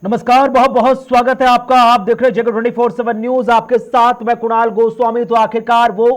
नमस्कार, बहुत बहुत स्वागत है आपका। आप देख रहे हैं जगत 24/7 न्यूज। आपके साथ मैं कुणाल गोस्वामी। तो आखिरकार वो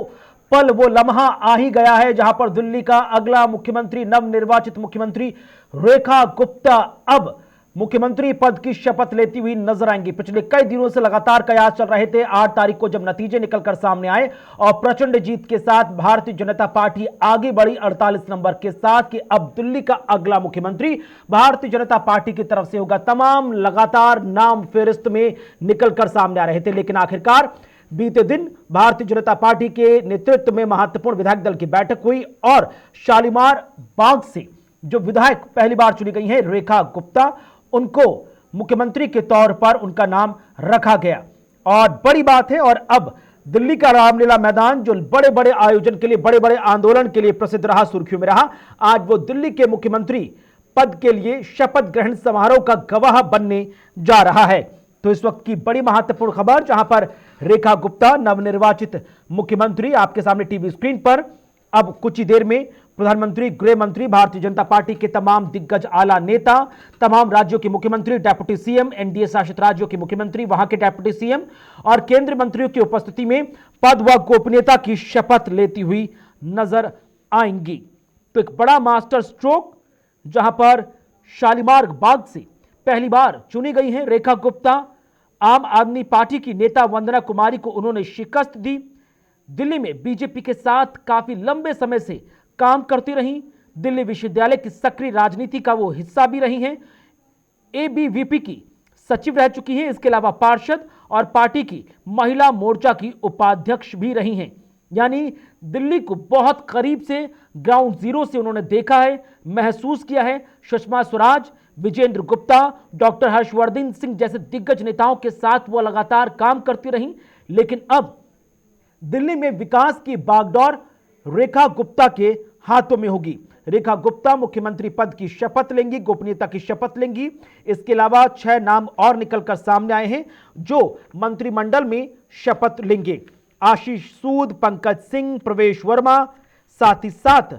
पल, वो लम्हा आ ही गया है जहां पर दिल्ली का अगला मुख्यमंत्री, नवनिर्वाचित मुख्यमंत्री रेखा गुप्ता अब मुख्यमंत्री पद की शपथ लेती हुई नजर आएंगी। पिछले कई दिनों से लगातार कयास चल रहे थे। 8 तारीख को जब नतीजे निकलकर सामने आए और प्रचंड जीत के साथ भारतीय जनता पार्टी आगे बढ़ी 48 नंबर के साथ कि अब दिल्ली का अगला मुख्यमंत्री भारतीय जनता पार्टी की तरफ से होगा। तमाम लगातार नाम फेरिस्त में निकलकर सामने आ रहे थे, लेकिन आखिरकार बीते दिन भारतीय जनता पार्टी के नेतृत्व में महत्वपूर्ण विधायक दल की बैठक हुई और शालीमार बाग से जो विधायक पहली बार चुनी गई हैं रेखा गुप्ता, उनको मुख्यमंत्री के तौर पर उनका नाम रखा गया। और बड़ी बात है, और अब दिल्ली का रामलीला मैदान जो बड़े बड़े आयोजन के लिए, बड़े बड़े आंदोलन के लिए प्रसिद्ध रहा, सुर्खियों में रहा, आज वो दिल्ली के मुख्यमंत्री पद के लिए शपथ ग्रहण समारोह का गवाह बनने जा रहा है। तो इस वक्त की बड़ी महत्वपूर्ण खबर, जहां पर रेखा गुप्ता नवनिर्वाचित मुख्यमंत्री आपके सामने टीवी स्क्रीन पर। अब कुछ ही देर में प्रधानमंत्री, गृह मंत्री, भारतीय जनता पार्टी के तमाम दिग्गज आला नेता, तमाम राज्यों के मुख्यमंत्री, डेप्यूटी सीएम, एनडीए शासित राज्यों के मुख्यमंत्री, वहां के डेप्यूटी सीएम और केंद्रीय मंत्रियों की उपस्थिति में पद व गोपनीयता की शपथ लेती हुई नजर आएंगी। तो एक बड़ा मास्टर स्ट्रोक, जहां पर शालीमार बाग से पहली बार चुनी गई हैं रेखा गुप्ता। आम आदमी पार्टी की नेता वंदना कुमारी को उन्होंने शिकस्त दी। दिल्ली में बीजेपी के साथ काफी लंबे समय से काम करती रहीं। दिल्ली विश्वविद्यालय की सक्रिय राजनीति का वो हिस्सा भी रही हैं। एबीवीपी की सचिव रह चुकी हैं। इसके अलावा पार्षद और पार्टी की महिला मोर्चा की उपाध्यक्ष भी रही हैं। यानी दिल्ली को बहुत करीब से, ग्राउंड जीरो से उन्होंने देखा है, महसूस किया है। सुषमा स्वराज, विजेंद्र गुप्ता, डॉक्टर हर्षवर्धन सिंह जैसे दिग्गज नेताओं के साथ वो लगातार काम करती रहीं। लेकिन अब दिल्ली में विकास की बागडोर रेखा गुप्ता के हाथों में होगी। रेखा गुप्ता मुख्यमंत्री पद की शपथ लेंगी, गोपनीयता की शपथ लेंगी। इसके अलावा 6 नाम और निकलकर सामने आए हैं जो मंत्रिमंडल में शपथ लेंगे। आशीष सूद, पंकज सिंह, प्रवेश वर्मा, साथ ही साथ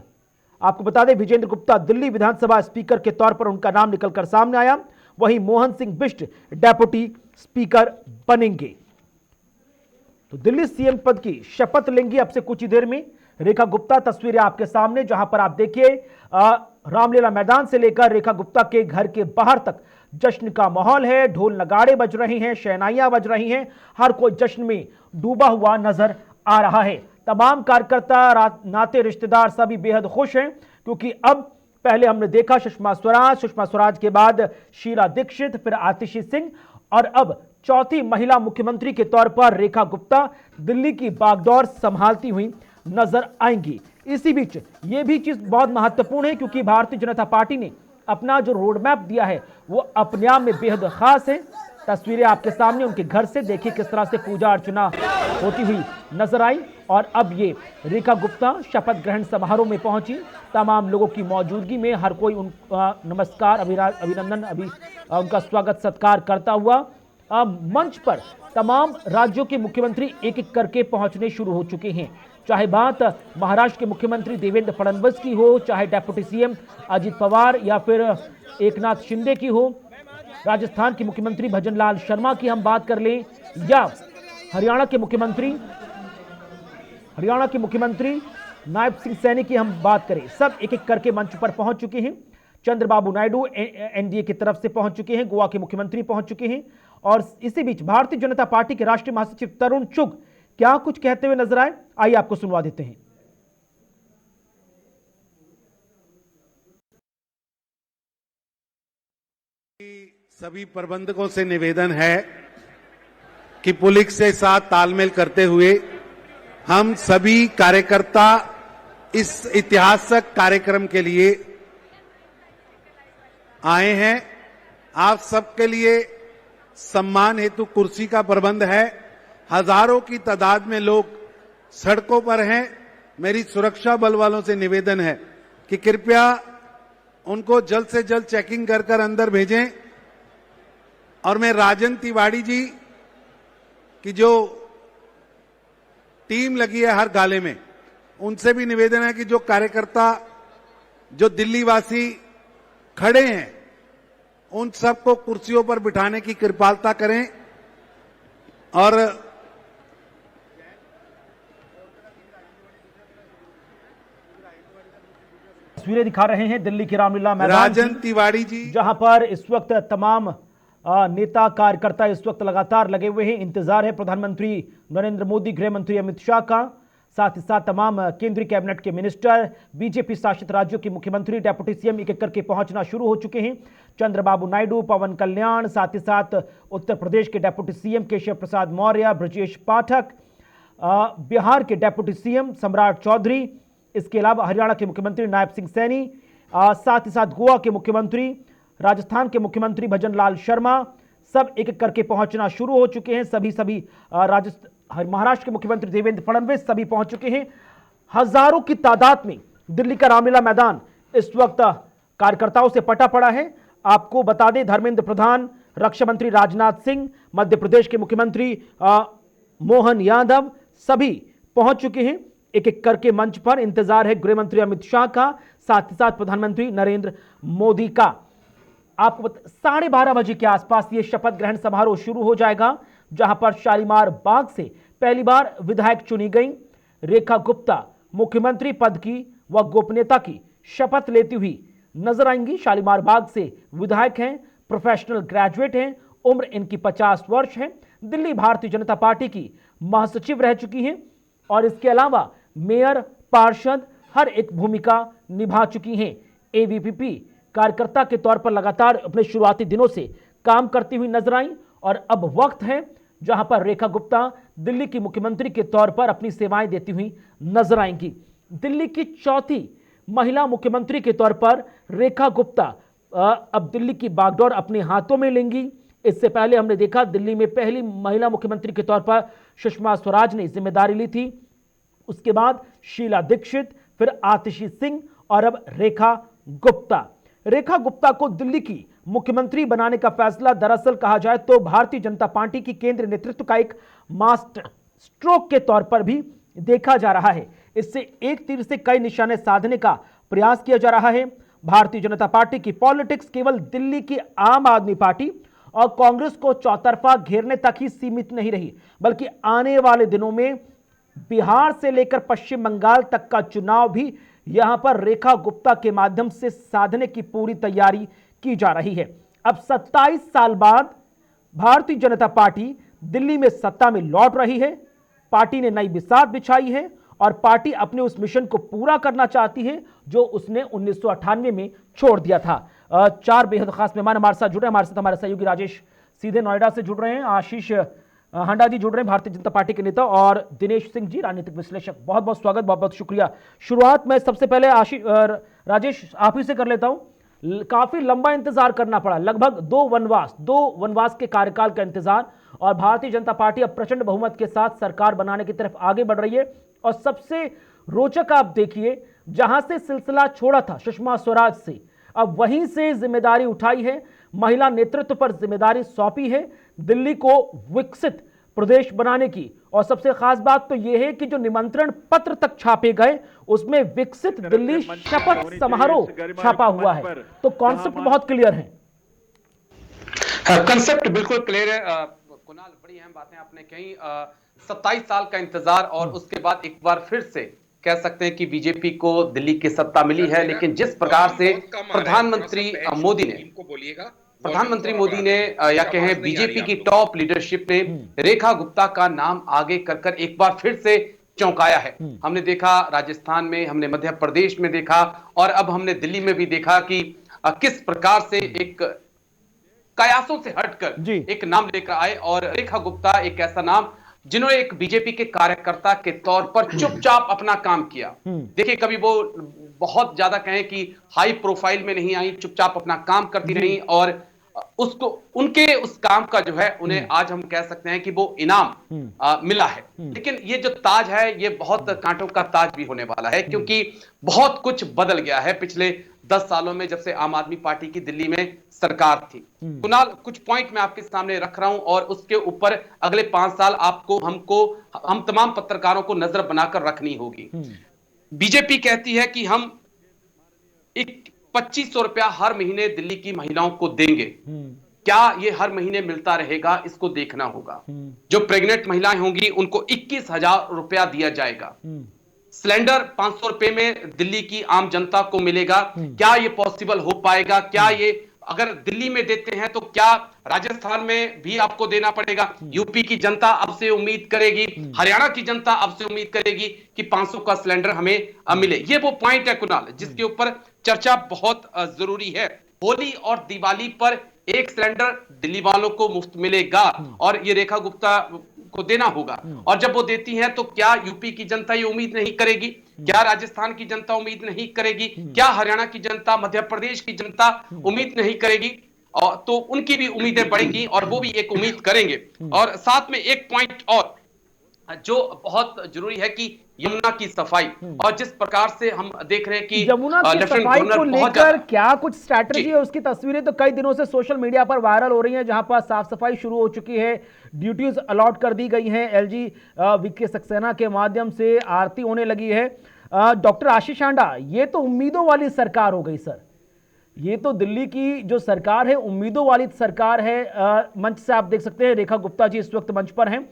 आपको बता दें विजेंद्र गुप्ता दिल्ली विधानसभा स्पीकर के तौर पर उनका नाम निकलकर सामने आया। वहीं मोहन सिंह बिष्ट डेप्यूटी स्पीकर बनेंगे। तो दिल्ली सीएम पद की शपथ लेंगी अब से कुछ ही देर में रेखा गुप्ता। तस्वीरें आपके सामने, जहां पर आप देखिए रामलीला मैदान से लेकर रेखा गुप्ता के घर के बाहर तक जश्न का माहौल है। ढोल नगाड़े बज रहे हैं, शहनाइयां बज रही हैं, हर कोई जश्न में डूबा हुआ नजर आ रहा है। तमाम कार्यकर्ता, नाते रिश्तेदार सभी बेहद खुश हैं, क्योंकि अब पहले हमने देखा सुषमा स्वराज के बाद शीला दीक्षित, फिर आतिशी सिंह और अब चौथी महिला मुख्यमंत्री के तौर पर रेखा गुप्ता दिल्ली की बागडोर संभालती हुई नजर आएंगी। इसी बीच यह भी चीज बहुत महत्वपूर्ण है, क्योंकि भारतीय जनता पार्टी ने अपना जो रोड मैप दिया है वो अपने आप में बेहद खास है। तस्वीरें आपके सामने उनके घर से, देखिए किस तरह से पूजा अर्चना होती हुई नजर आई। और अब ये रेखा गुप्ता शपथ ग्रहण समारोह में पहुंची, तमाम लोगों की मौजूदगी में हर कोई उनका नमस्कार, अभिनंदन, उनका स्वागत सत्कार करता हुआ मंच पर तमाम राज्यों के मुख्यमंत्री एक एक करके पहुंचने शुरू हो चुके हैं। चाहे बात महाराष्ट्र के मुख्यमंत्री देवेंद्र फडणवीस की हो, चाहे डेप्यूटी सीएम अजित पवार या फिर एकनाथ शिंदे की हो, राजस्थान के मुख्यमंत्री भजनलाल शर्मा की हम बात कर लें, या हरियाणा के मुख्यमंत्री नायब सिंह सैनी की हम बात करें, सब एक एक करके मंच पर पहुंच चुके हैं। चंद्रबाबू नायडू एनडीए की तरफ से पहुंच चुके हैं, गोवा के मुख्यमंत्री पहुंच चुके हैं। और इसी बीच भारतीय जनता पार्टी के राष्ट्रीय महासचिव तरुण चुग क्या कुछ कहते हुए नजर आए, आइए आपको सुनवा देते हैं। सभी प्रबंधकों से निवेदन है कि पुलिस के साथ तालमेल करते हुए हम सभी कार्यकर्ता इस ऐतिहासिक कार्यक्रम के लिए आए हैं। आप सबके लिए सम्मान हेतु कुर्सी का प्रबंध है। हजारों की तादाद में लोग सड़कों पर हैं। मेरी सुरक्षा बल वालों से निवेदन है कि कृपया उनको जल्द से जल्द चेकिंग कर अंदर भेजें। और मैं राजन तिवारी जी की जो टीम लगी है हर गाले में, उनसे भी निवेदन है कि जो कार्यकर्ता, जो दिल्ली वासी खड़े हैं उन सबको कुर्सियों पर बिठाने की कृपालता करें। और तस्वीरें दिखा रहे हैं दिल्ली के रामलीला मैदान राजन की, तिवारी जी, जहां पर इस वक्त तमाम नेता कार्यकर्ता इस वक्त लगातार लगे हुए हैं। इंतजार है प्रधानमंत्री नरेंद्र मोदी, गृह मंत्री अमित शाह का, साथ ही साथ तमाम केंद्रीय कैबिनेट के मिनिस्टर, बीजेपी शासित राज्यों के मुख्यमंत्री, डेप्यूटी सीएम एक एक करके पहुंचना शुरू हो चुके हैं। चंद्रबाबू नायडू, पवन कल्याण, साथ ही साथ उत्तर प्रदेश के डेप्यूटी सीएम केशव प्रसाद मौर्य, ब्रजेश पाठक, बिहार के डेप्यूटी सीएम सम्राट चौधरी, इसके अलावा हरियाणा के मुख्यमंत्री नायब सिंह सैनी, साथ ही साथ गोवा के मुख्यमंत्री, राजस्थान के मुख्यमंत्री भजन लाल शर्मा, सब एक एक करके पहुंचना शुरू हो चुके हैं। सभी महाराष्ट्र के मुख्यमंत्री देवेंद्र फडणवीस सभी पहुंच चुके हैं। हजारों की तादाद में दिल्ली का रामलीला मैदान इस वक्त कार्यकर्ताओं से पटा पड़ा है। आपको बता दें, धर्मेंद्र प्रधान, रक्षा मंत्री राजनाथ सिंह, मध्य प्रदेश के मुख्यमंत्री मोहन यादव सभी पहुंच चुके हैं एक एक करके मंच पर। इंतजार है गृह मंत्री अमित शाह का, साथ ही साथ प्रधानमंत्री नरेंद्र मोदी का। आपको 12:30 बजे के आसपास ये शपथ ग्रहण समारोह शुरू हो जाएगा, जहां पर शालीमार बाग से पहली बार विधायक चुनी गई रेखा गुप्ता मुख्यमंत्री पद की व गोपनीयता की शपथ लेती हुई नजर आएंगी। शालीमार बाग से विधायक हैं, प्रोफेशनल ग्रेजुएट हैं, उम्र इनकी 50 वर्ष है, दिल्ली भारतीय जनता पार्टी की महासचिव रह चुकी हैं और इसके अलावा मेयर, पार्षद हर एक भूमिका निभा चुकी हैं। एवीपीपी कार्यकर्ता के तौर पर लगातार अपने शुरुआती दिनों से काम करती हुई नजर आई और अब वक्त है जहां पर रेखा गुप्ता दिल्ली की मुख्यमंत्री के तौर पर अपनी सेवाएं देती हुई नजर आएंगी। दिल्ली की चौथी महिला मुख्यमंत्री के तौर पर रेखा गुप्ता अब दिल्ली की बागडोर अपने हाथों में लेंगी। इससे पहले हमने देखा दिल्ली में पहली महिला मुख्यमंत्री के तौर पर सुषमा स्वराज ने जिम्मेदारी ली थी, उसके बाद शीला दीक्षित, फिर आतिशी सिंह और अब रेखा गुप्ता। रेखा गुप्ता को दिल्ली की मुख्यमंत्री बनाने का फैसला दरअसल कहा जाए तो भारतीय जनता पार्टी की केंद्रीय नेतृत्व का एक मास्टर स्ट्रोक के तौर पर भी देखा जा रहा है। इससे एक तीर से कई निशाने साधने का प्रयास किया जा रहा है। भारतीय जनता पार्टी की पॉलिटिक्स केवल दिल्ली की आम आदमी पार्टी और कांग्रेस को चौतरफा घेरने तक ही सीमित नहीं रही, बल्कि आने वाले दिनों में बिहार से लेकर पश्चिम बंगाल तक का चुनाव भी यहां पर रेखा गुप्ता के माध्यम से साधने की पूरी तैयारी की जा रही है। अब 27 साल बाद भारतीय जनता पार्टी दिल्ली में सत्ता में लौट रही है। पार्टी ने नई बिसात बिछाई है और पार्टी अपने उस मिशन को पूरा करना चाहती है जो उसने 1998 में छोड़ दिया था। 4 बेहद खास मेहमान हमारे साथ जुड़ रहे हैं। हमारे साथ हमारे सहयोगी राजेश सीधे नोएडा से जुड़ रहे हैं, आशीष हांडा जी जुड़ रहे हैं भारतीय जनता पार्टी के नेता, और दिनेश सिंह जी राजनीतिक विश्लेषक। बहुत बहुत स्वागत, बहुत बहुत शुक्रिया। शुरुआत में सबसे पहले राजेश आप ही से कर लेता हूं। काफी लंबा इंतजार करना पड़ा, लगभग 2 वनवास के कार्यकाल का इंतजार, और भारतीय जनता पार्टी अब प्रचंड बहुमत के साथ सरकार बनाने की तरफ आगे बढ़ रही है। और सबसे रोचक आप देखिए, जहां से सिलसिला छोड़ा था सुषमा स्वराज से, अब वहीं से जिम्मेदारी उठाई है, महिला नेतृत्व पर जिम्मेदारी सौंपी है दिल्ली को विकसित प्रदेश बनाने की। और सबसे खास बात तो यह है कि जो निमंत्रण पत्र तक छापे गए उसमें विकसित दिल्ली शपथ समारोह छापा हुआ है। तो कॉन्सेप्ट बहुत क्लियर है। कंसेप्ट बिल्कुल क्लियर है। कुणाल, बड़ी अहम बातें आपने कही। 27 साल का इंतजार और उसके बाद एक बार फिर से कह सकते हैं कि बीजेपी को दिल्ली की सत्ता मिली है। लेकिन जिस प्रकार से प्रधानमंत्री मोदी ने या कहें बीजेपी की टॉप लीडरशिप ने रेखा गुप्ता का नाम आगे कर एक बार फिर से चौंकाया है। हमने देखा राजस्थान में, हमने मध्य प्रदेश में देखा, और अब हमने दिल्ली में भी देखा कि किस प्रकार से एक कयासों से हटकर एक नाम लेकर आए। और रेखा गुप्ता एक ऐसा नाम जिन्होंने एक बीजेपी के कार्यकर्ता के तौर पर चुपचाप अपना काम किया। देखिए, कभी वो बहुत ज्यादा कहें कि हाई प्रोफाइल में नहीं आई, चुपचाप अपना काम करती रही, और उसको उनके उस काम का जो है उन्हें आज हम कह सकते हैं कि वो इनाम मिला है। लेकिन ये जो ताज है ये बहुत कांटों का ताज भी होने वाला है, क्योंकि बहुत कुछ बदल गया है पिछले 10 सालों में, जब से आम आदमी पार्टी की दिल्ली में सरकार थी। कुणाल, कुछ पॉइंट मैं आपके सामने रख रहा हूं और उसके ऊपर अगले 5 साल आपको, हम तमाम पत्रकारों को नजर बनाकर रखनी होगी। बीजेपी कहती है कि हम एक 2500 रुपया हर महीने दिल्ली की महिलाओं को देंगे। क्या ये हर महीने मिलता रहेगा, इसको देखना होगा। जो प्रेग्नेंट महिलाएं होंगी उनको 21,000 रुपया दिया जाएगा। सिलेंडर 500 रुपए में दिल्ली की आम जनता को मिलेगा। क्या ये पॉसिबल हो पाएगा? क्या ये अगर दिल्ली में देते हैं तो क्या राजस्थान में भी आपको देना पड़ेगा? यूपी की जनता अब से उम्मीद करेगी, हरियाणा की जनता अब से उम्मीद करेगी कि 500 का सिलेंडर हमें मिले। ये वो पॉइंट है कुणाल जिसके ऊपर चर्चा बहुत जरूरी है। होली और दिवाली पर एक सिलेंडर दिल्ली वालों को मुफ्त मिलेगा और ये रेखा गुप्ता को देना होगा। और जब वो देती हैं तो क्या यूपी की जनता ये उम्मीद नहीं करेगी? क्या राजस्थान की जनता उम्मीद नहीं करेगी? क्या हरियाणा की जनता, मध्य प्रदेश की जनता उम्मीद नहीं करेगी? और तो उनकी भी उम्मीदें बढ़ेंगी और वो भी एक उम्मीद करेंगे। और साथ में एक पॉइंट और जो बहुत जरूरी है कि यमुना की सफाई, और जिस प्रकार से हम देख रहे हैं कि यमुना की सफाई को लेकर क्या कुछ स्ट्रैटेजी है, उसकी तस्वीरें तो कई दिनों से सोशल मीडिया पर वायरल हो रही हैं, जहां पर साफ सफाई शुरू हो चुकी है, ड्यूटीज अलॉट कर दी गई हैं, एलजी वीके सक्सेना के माध्यम से आरती होने लगी है। डॉक्टर आशीष आंडा, ये तो उम्मीदों वाली सरकार हो गई सर। ये तो दिल्ली की जो सरकार है उम्मीदों वाली सरकार है। मंच से आप देख सकते हैं रेखा गुप्ता जी इस वक्त मंच पर हैं।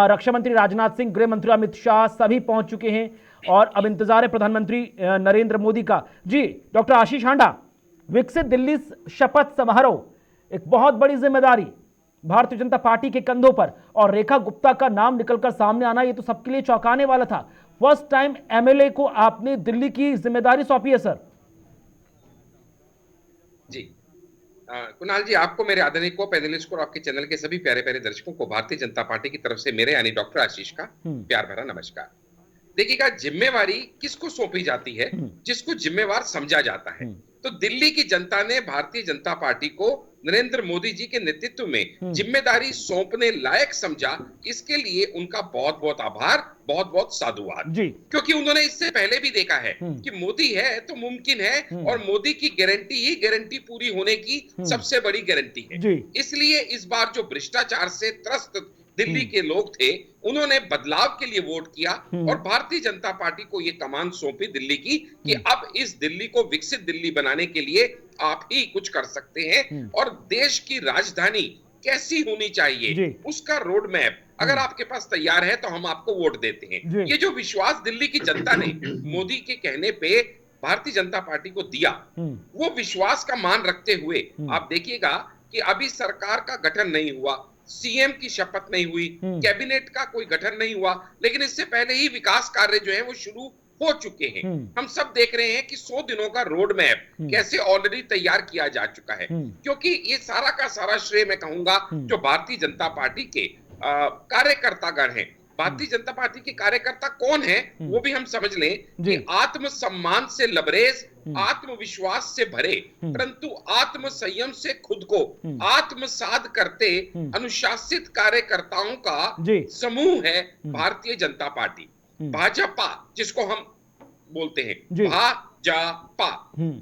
रक्षा मंत्री राजनाथ सिंह, गृह मंत्री अमित शाह सभी पहुंच चुके हैं और अब इंतजार है प्रधानमंत्री नरेंद्र मोदी का। जी डॉक्टर आशीष आंडा, विकसित दिल्ली शपथ समारोह, एक बहुत बड़ी जिम्मेदारी भारतीय जनता पार्टी के कंधों पर, और रेखा गुप्ता का नाम निकलकर सामने आना ये तो सबके लिए चौंकाने वाला था। फर्स्ट टाइम एमएलए को आपने दिल्ली की जिम्मेदारी सौंपी है सर। जी कुणाल जी, आपको, मेरे आदरणीय को पैनलिस्ट को और आपके चैनल के सभी प्यारे प्यारे दर्शकों को भारतीय जनता पार्टी की तरफ से मेरे यानी डॉक्टर आशीष का प्यार भरा नमस्कार। देखिएगा, जिम्मेवारी किसको सौंपी जाती है? जिसको जिम्मेवार समझा जाता है। तो दिल्ली की जनता ने भारतीय जनता पार्टी को नरेंद्र मोदी जी के नेतृत्व में जिम्मेदारी सौंपने लायक समझा। इसके लिए उनका बहुत बहुत आभार, बहुत बहुत साधुवाद। क्योंकि उन्होंने इससे पहले भी देखा है कि मोदी है तो मुमकिन है, और मोदी की गारंटी ही गारंटी पूरी होने की सबसे बड़ी गारंटी है। इसलिए इस बार जो भ्रष्टाचार से त्रस्त दिल्ली के लोग थे, उन्होंने बदलाव के लिए वोट किया और भारतीय जनता पार्टी को ये कमान सौंपी दिल्ली की कि अब इस दिल्ली को विकसित दिल्ली बनाने के लिए आप ही कुछ कर सकते हैं, और देश की राजधानी कैसी होनी चाहिए उसका रोड मैप अगर आपके पास तैयार है तो हम आपको वोट देते हैं। ये जो विश्वास दिल्ली की जनता ने मोदी के कहने पे भारतीय जनता पार्टी को दिया, वो विश्वास का मान रखते हुए आप देखिएगा कि अभी सरकार का गठन नहीं हुआ, सीएम की शपथ नहीं हुई, कैबिनेट का कोई गठन नहीं हुआ, लेकिन इससे पहले ही विकास कार्य जो है वो शुरू हो चुके हैं। हम सब देख रहे हैं कि 100 दिनों का रोड मैप कैसे ऑलरेडी तैयार किया जा चुका है। क्योंकि ये सारा का सारा श्रेय मैं कहूंगा जो भारतीय जनता पार्टी के कार्यकर्तागण हैं। भारतीय जनता पार्टी के कार्यकर्ता कौन है वो भी हम समझ लें कि आत्मसम्मान से लबरेज, आत्मविश्वास से भरे, परंतु आत्म संयम से खुद को आत्मसात करते अनुशासित कार्यकर्ताओं का समूह है भारतीय जनता पार्टी। भाजपा जिसको हम बोलते हैं, भाजपा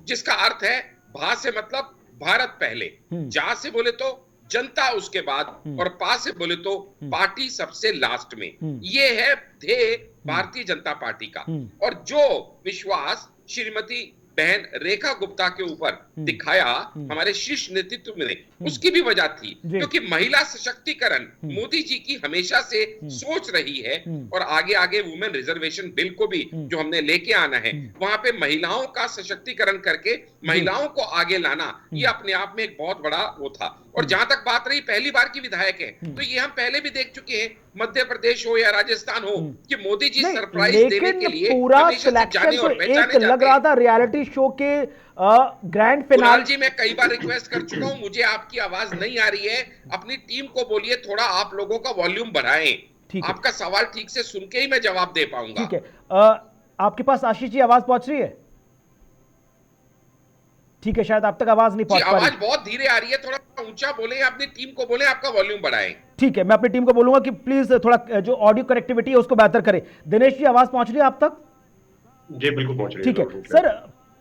जिसका अर्थ है भा से मतलब भारत पहले, जा से बोले तो जनता उसके बाद, और पा से बोले तो पार्टी सबसे लास्ट में। ये है ध्येय भारतीय जनता पार्टी का। और जो विश्वास श्रीमती बहन रेखा गुप्ता के ऊपर दिखाया हमारे शीर्ष नेतृत्व ने, उसकी भी वजह थी क्योंकि महिला सशक्तिकरण मोदी जी की हमेशा से सोच रही है। और आगे आगे वुमेन रिजर्वेशन बिल को भी जो हमने लेके आना है, वहां पे महिलाओं का सशक्तिकरण करके महिलाओं को आगे लाना, ये अपने आप में एक बहुत बड़ा वो था। और जहां तक बात रही पहली बार की विधायक है, तो ये हम पहले भी देख चुके हैं, मध्य प्रदेश हो या राजस्थान हो, कि मोदी जी सरप्राइज देने के लिए पूरा सिलेक्शन तो एक लग रहा था रियलिटी शो के ग्रैंड फिनाले। जी मैं कई बार रिक्वेस्ट कर चुका हूं, मुझे आपकी आवाज नहीं आ रही है, अपनी टीम को बोलिए थोड़ा आप लोगों का वॉल्यूम बढ़ाएं। आपका सवाल ठीक से सुन के ही मैं जवाब दे पाऊंगा। ठीक है, आपके पास आशीष जी आवाज पहुंच रही है? ठीक है, शायद आप तक आवाज नहीं पहुंच पा रही। आवाज बहुत धीरे आ रही है, थोड़ा ऊंचा बोले, अपनी टीम को बोले आपका वॉल्यूम बढ़ाएं। ठीक है, मैं अपनी टीम को बोलूंगा कि प्लीज थोड़ा जो ऑडियो कनेक्टिविटी है उसको बेहतर करें। दिनेश जी आवाज पहुंच रही है आप तक? जी बिल्कुल पहुंच रही है। ठीक है सर,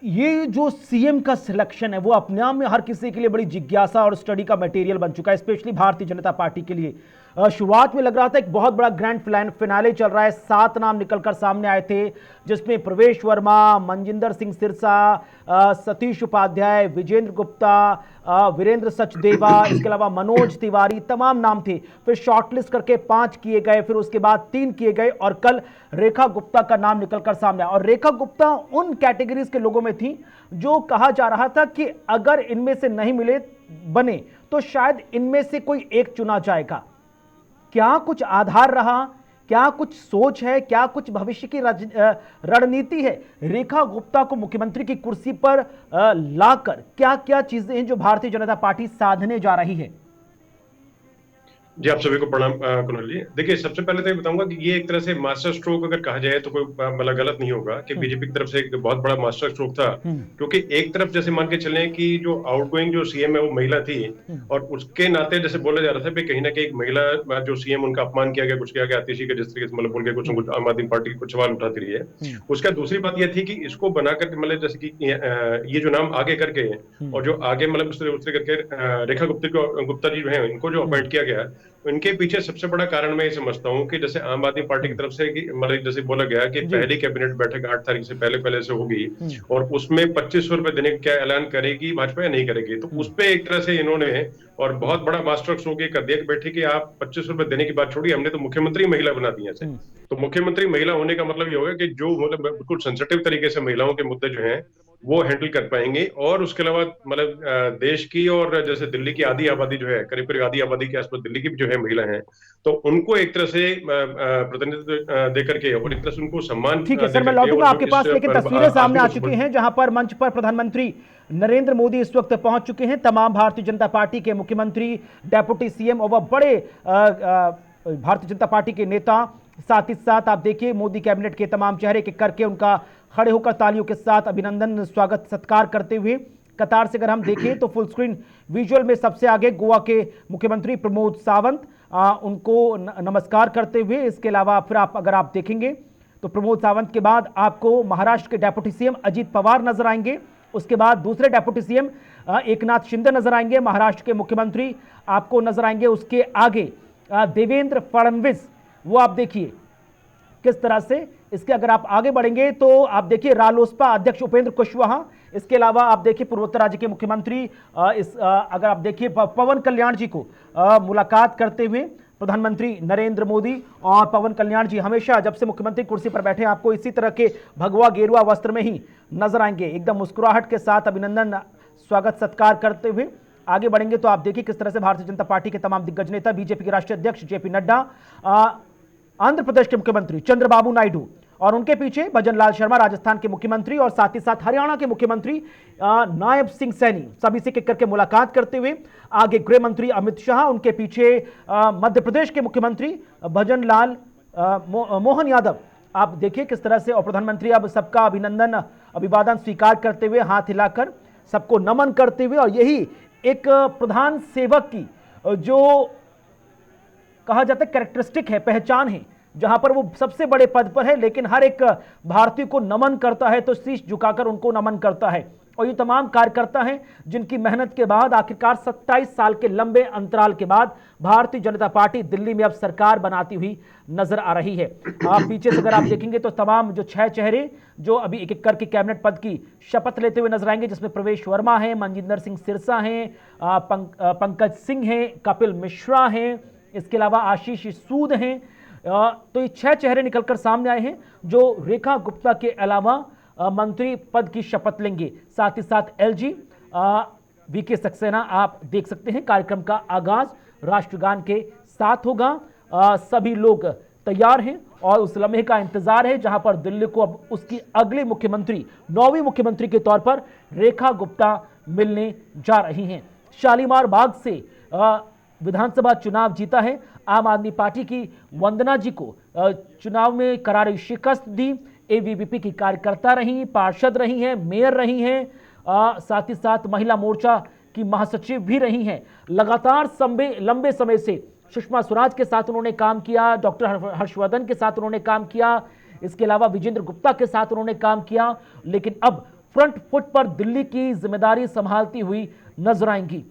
ये जो सीएम का सिलेक्शन है वो अपने आप में हर किसी के लिए बड़ी जिज्ञासा और स्टडी का मटेरियल बन चुका है, स्पेशली भारतीय जनता पार्टी के लिए। शुरुआत में लग रहा था एक बहुत बड़ा ग्रैंड फिनाले चल रहा है, 7 नाम निकलकर सामने आए थे, जिसमें प्रवेश वर्मा, मनजिंदर सिंह सिरसा, सतीश उपाध्याय, विजेंद्र गुप्ता, वीरेंद्र सचदेवा, इसके अलावा मनोज तिवारी, तमाम नाम थे। फिर शॉर्टलिस्ट करके 5 किए गए, फिर उसके बाद 3 किए गए और कल रेखा गुप्ता का नाम निकलकर सामने आया। और रेखा गुप्ता उन कैटेगरीज के लोगों में थी जो कहा जा रहा था कि अगर इनमें से नहीं मिले बने तो शायद इनमें से कोई एक चुना जाएगा। क्या कुछ आधार रहा, क्या कुछ सोच है, क्या कुछ भविष्य की रणनीति है रेखा गुप्ता को मुख्यमंत्री की कुर्सी पर लाकर? क्या क्या चीजें हैं जो भारतीय जनता पार्टी साधने जा रही है? जी, आप सभी को प्रणाम कुणाल जी। देखिए, सबसे पहले तो ये बताऊंगा कि ये एक तरह से मास्टर स्ट्रोक अगर कहा जाए तो कोई मतलब गलत नहीं होगा कि बीजेपी की तरफ से एक बहुत बड़ा मास्टर स्ट्रोक था, क्योंकि एक तरफ जैसे मान के चलें कि जो आउटगोइंग जो सीएम है वो महिला थी और उसके नाते जैसे बोला जा रहा था कि कहीं ना कहीं एक महिला जो सीएम, उनका अपमान किया गया, कुछ किया गया, आतिशी के जिस तरीके से मतलब बोल के कुछ आम आदमी पार्टी कुछ सवाल उठाती रही है। उसका दूसरी बात यह थी कि इसको बनाकर मतलब जैसे कि ये जो नाम आगे करके और जो आगे मतलब उस तरह करके रेखा गुप्ता जी जो है इनको जो अपॉइंट किया गया, इनके पीछे सबसे बड़ा कारण मैं ये समझता हूँ कि जैसे आम आदमी पार्टी की तरफ से मतलब जैसे बोला गया कि पहली कैबिनेट बैठक 8 तारीख से पहले से होगी और उसमें 2500 रुपए देने का ऐलान करेगी भाजपा या नहीं करेगी, तो उस पे एक तरह से इन्होंने और बहुत बड़ा मास्टर स्ट्रोक ये कर दिया कि बैठे कि आप 2500 रुपए देने की बात छोड़िए, हमने तो मुख्यमंत्री महिला बना दिया है। तो मुख्यमंत्री महिला होने का मतलब ये होगा कि जो मतलब बिल्कुल सेंसिटिव तरीके से महिलाओं के मुद्दे जो हैं वो हैंडल कर पाएंगे। और उसके अलावा मतलब देश की और जैसे दिल्ली की आधी आबादी जो है, करीब करीब आधी आबादी के आसपास दिल्ली की जो है महिला है, तो उनको एक तरह से प्रतिनिधित्व देकर के और एक तरह से उनको सम्मान। ठीक है सर, मैं लौटूंगा आपके पास, लेकिन तस्वीरें सामने आ चुकी हैं जहां पर मंच पर प्रधानमंत्री नरेंद्र मोदी इस वक्त पहुंच चुके हैं। तमाम भारतीय जनता पार्टी के मुख्यमंत्री, डेप्यूटी सीएम और बड़े भारतीय जनता पार्टी के नेता, साथ ही साथ आप देखिए मोदी कैबिनेट के तमाम चेहरे के करके उनका खड़े होकर तालियों के साथ अभिनंदन स्वागत सत्कार करते हुए कतार से अगर हम देखें तो फुल स्क्रीन विजुअल में सबसे आगे गोवा के मुख्यमंत्री प्रमोद सावंत, उनको नमस्कार करते हुए। इसके अलावा फिर अगर आप देखेंगे तो प्रमोद सावंत के बाद आपको महाराष्ट्र के डेप्यूटी सीएम अजित पवार नजर आएंगे। उसके बाद दूसरे डेप्यूटी सीएम एकनाथ शिंदे नजर आएंगे, महाराष्ट्र के मुख्यमंत्री आपको नजर आएंगे। उसके आगे देवेंद्र फडणवीस, वो आप देखिए किस तरह से। इसके अगर आप आगे बढ़ेंगे तो आप देखिए रालोसपा अध्यक्ष उपेंद्र कुशवाहा, इसके अलावा आप देखिए पूर्वोत्तर राज्य के मुख्यमंत्री अगर आप देखिए पवन कल्याण जी को मुलाकात करते हुए प्रधानमंत्री नरेंद्र मोदी। और पवन कल्याण जी हमेशा जब से मुख्यमंत्री कुर्सी पर बैठे आपको इसी तरह के भगवा गेरुआ वस्त्र में ही नजर आएंगे, एकदम मुस्कुराहट के साथ अभिनंदन स्वागत सत्कार करते हुए। आगे बढ़ेंगे तो आप देखिए किस तरह से भारतीय जनता पार्टी के तमाम दिग्गज नेता, बीजेपी के राष्ट्रीय अध्यक्ष जेपी नड्डा, आंध्र प्रदेश के मुख्यमंत्री चंद्रबाबू नायडू और उनके पीछे भजन लाल शर्मा राजस्थान के मुख्यमंत्री और साथ ही साथ हरियाणा के मुख्यमंत्री नायब सिंह सैनी, सभी से करके मुलाकात करते हुए। आगे गृह मंत्री अमित शाह, उनके पीछे मध्य प्रदेश के मुख्यमंत्री भजन लाल मोहन यादव, आप देखिए किस तरह से। और प्रधानमंत्री अब सबका अभिनंदन अभिवादन स्वीकार करते हुए, हाथ हिलाकर सबको नमन करते हुए। और यही एक प्रधान सेवक की जो कहा जाता है कैरेक्टरिस्टिक है, पहचान है, जहां पर वो सबसे बड़े पद पर है लेकिन हर एक भारतीय को नमन करता है तो शीश झुकाकर उनको नमन करता है। और ये तमाम कार्यकर्ता हैं जिनकी मेहनत के बाद आखिरकार 27 साल के लंबे अंतराल के बाद भारतीय जनता पार्टी दिल्ली में अब सरकार बनाती हुई नजर आ रही है। आप पीछे से अगर आप देखेंगे तो तमाम जो 6 चेहरे जो अभी एक एक करके कैबिनेट पद की शपथ लेते हुए नजर आएंगे, जिसमें प्रवेश वर्मा है, मनजिंदर सिंह सिरसा हैं, पंकज सिंह हैं, कपिल मिश्रा हैं, इसके अलावा आशीष सूद हैं। तो ये 6 चेहरे निकलकर सामने आए हैं जो रेखा गुप्ता के अलावा मंत्री पद की शपथ लेंगे। साथ ही साथ एलजी वीके सक्सेना, आप देख सकते हैं कार्यक्रम का आगाज राष्ट्रगान के साथ होगा। सभी लोग तैयार हैं और उस लम्हे का इंतजार है जहां पर दिल्ली को अब उसकी अगली मुख्यमंत्री, 9वीं मुख्यमंत्री के तौर पर रेखा गुप्ता मिलने जा रही हैं। शालीमार बाग से विधानसभा चुनाव जीता है आम आदमी पार्टी की वंदना जी को चुनाव में करारी शिकस्त दी। एबीवीपी की कार्यकर्ता रही, पार्षद रही हैं, मेयर रही हैं, साथ ही साथ महिला मोर्चा की महासचिव भी रही हैं। लगातार लंबे समय से सुषमा स्वराज के साथ उन्होंने काम किया, डॉक्टर हर्षवर्धन के साथ उन्होंने काम किया, इसके अलावा विजेंद्र गुप्ता के साथ उन्होंने काम किया। लेकिन अब फ्रंट फुट पर दिल्ली की जिम्मेदारी संभालती हुई नजर आएंगी।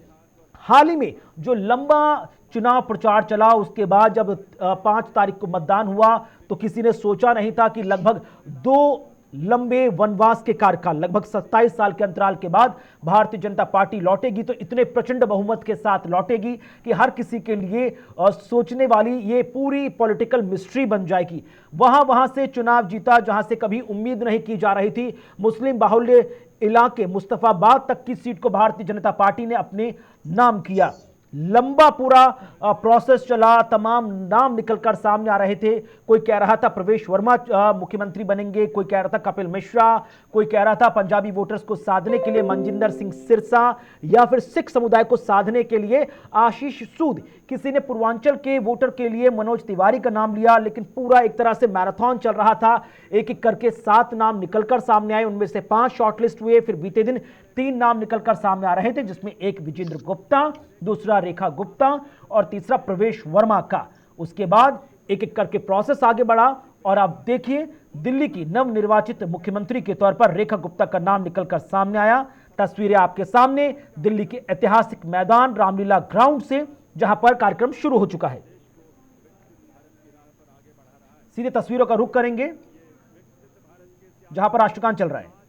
हाल ही में जो लंबा चुनाव प्रचार चला, उसके बाद जब 5 तारीख को मतदान हुआ तो किसी ने सोचा नहीं था कि लगभग 2 लंबे वनवास के कार्यकाल, लगभग 27 साल के अंतराल के बाद भारतीय जनता पार्टी लौटेगी तो इतने प्रचंड बहुमत के साथ लौटेगी कि हर किसी के लिए सोचने वाली ये पूरी पॉलिटिकल मिस्ट्री बन जाएगी। वहां से चुनाव जीता जहां से कभी उम्मीद नहीं की जा रही थी। मुस्लिम बाहुल्य इलाके मुस्तफाबाद तक की सीट को भारतीय जनता पार्टी ने अपने नाम किया। लंबा पूरा प्रोसेस चला, तमाम नाम निकलकर सामने आ रहे थे। कोई कह रहा था प्रवेश वर्मा मुख्यमंत्री बनेंगे, कोई कह रहा था कपिल मिश्रा, कोई कह रहा था पंजाबी वोटर्स को साधने के लिए मनजिंदर सिंह सिरसा, या फिर सिख समुदाय को साधने के लिए आशीष सूद। किसी ने पूर्वांचल के वोटर के लिए मनोज तिवारी का नाम लिया, लेकिन पूरा एक तरह से मैराथन चल रहा था। एक एक करके 7 नाम निकलकर सामने आए, उनमें से 5 शॉर्टलिस्ट हुए। फिर बीते दिन 3 नाम निकलकर सामने आ रहे थे, जिसमें एक विजेंद्र गुप्ता, दूसरा रेखा गुप्ता और तीसरा प्रवेश वर्मा का। उसके बाद एक एक करके प्रोसेस आगे बढ़ा और आप देखिए दिल्ली की नवनिर्वाचित मुख्यमंत्री के तौर पर रेखा गुप्ता का नाम निकलकर सामने आया। तस्वीरें आपके सामने दिल्ली के ऐतिहासिक मैदान रामलीला ग्राउंड से, जहां पर कार्यक्रम शुरू हो चुका है। सीधे तस्वीरों का रुख करेंगे जहां पर राष्ट्रगान चल रहा है।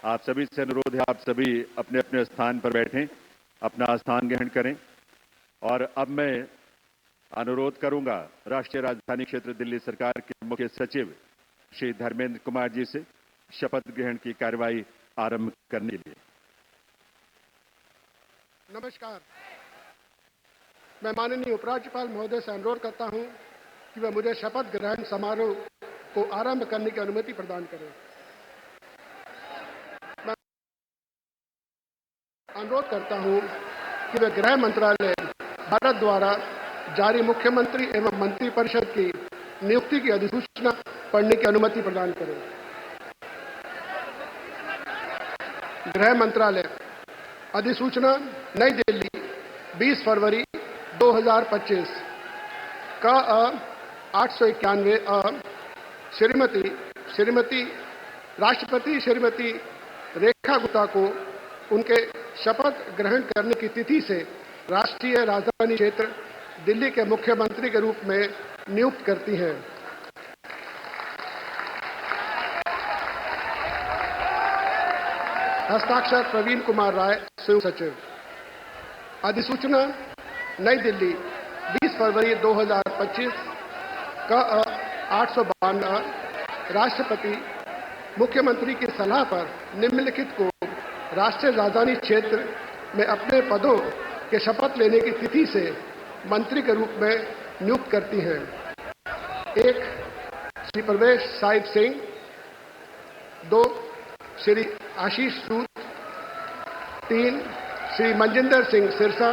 आप सभी से अनुरोध है, आप सभी अपने अपने स्थान पर बैठें, अपना स्थान ग्रहण करें। और अब मैं अनुरोध करूंगा राष्ट्रीय राजधानी क्षेत्र दिल्ली सरकार के मुख्य सचिव श्री धर्मेंद्र कुमार जी से शपथ ग्रहण की कार्यवाही आरंभ करने के लिए। नमस्कार। मैं माननीय उपराज्यपाल महोदय से अनुरोध करता हूं कि वह मुझे शपथ ग्रहण समारोह को आरंभ करने की अनुमति प्रदान करें। मैं अनुरोध करता हूं कि वह गृह मंत्रालय भारत द्वारा जारी मुख्यमंत्री एवं मंत्रिपरिषद की नियुक्ति की अधिसूचना पढ़ने की अनुमति प्रदान करें। गृह मंत्रालय अधिसूचना नई दिल्ली 20 फरवरी 2025 का 891 श्रीमती राष्ट्रपति श्रीमती रेखा गुप्ता को उनके शपथ ग्रहण करने की तिथि से राष्ट्रीय राजधानी क्षेत्र दिल्ली के मुख्यमंत्री के रूप में नियुक्त करती हैं। हस्ताक्षर प्रवीण कुमार राय, संयुक्त सचिव। अधिसूचना नई दिल्ली 20 फरवरी 2025 का 852 राष्ट्रपति मुख्यमंत्री की सलाह पर निम्नलिखित को राष्ट्रीय राजधानी क्षेत्र में अपने पदों के शपथ लेने की तिथि से मंत्री के रूप में नियुक्त करती हैं। 1 श्री प्रवेश साहिब सिंह, 2 श्री आशीष सूद, 3 श्री मनजिंदर सिंह सिरसा,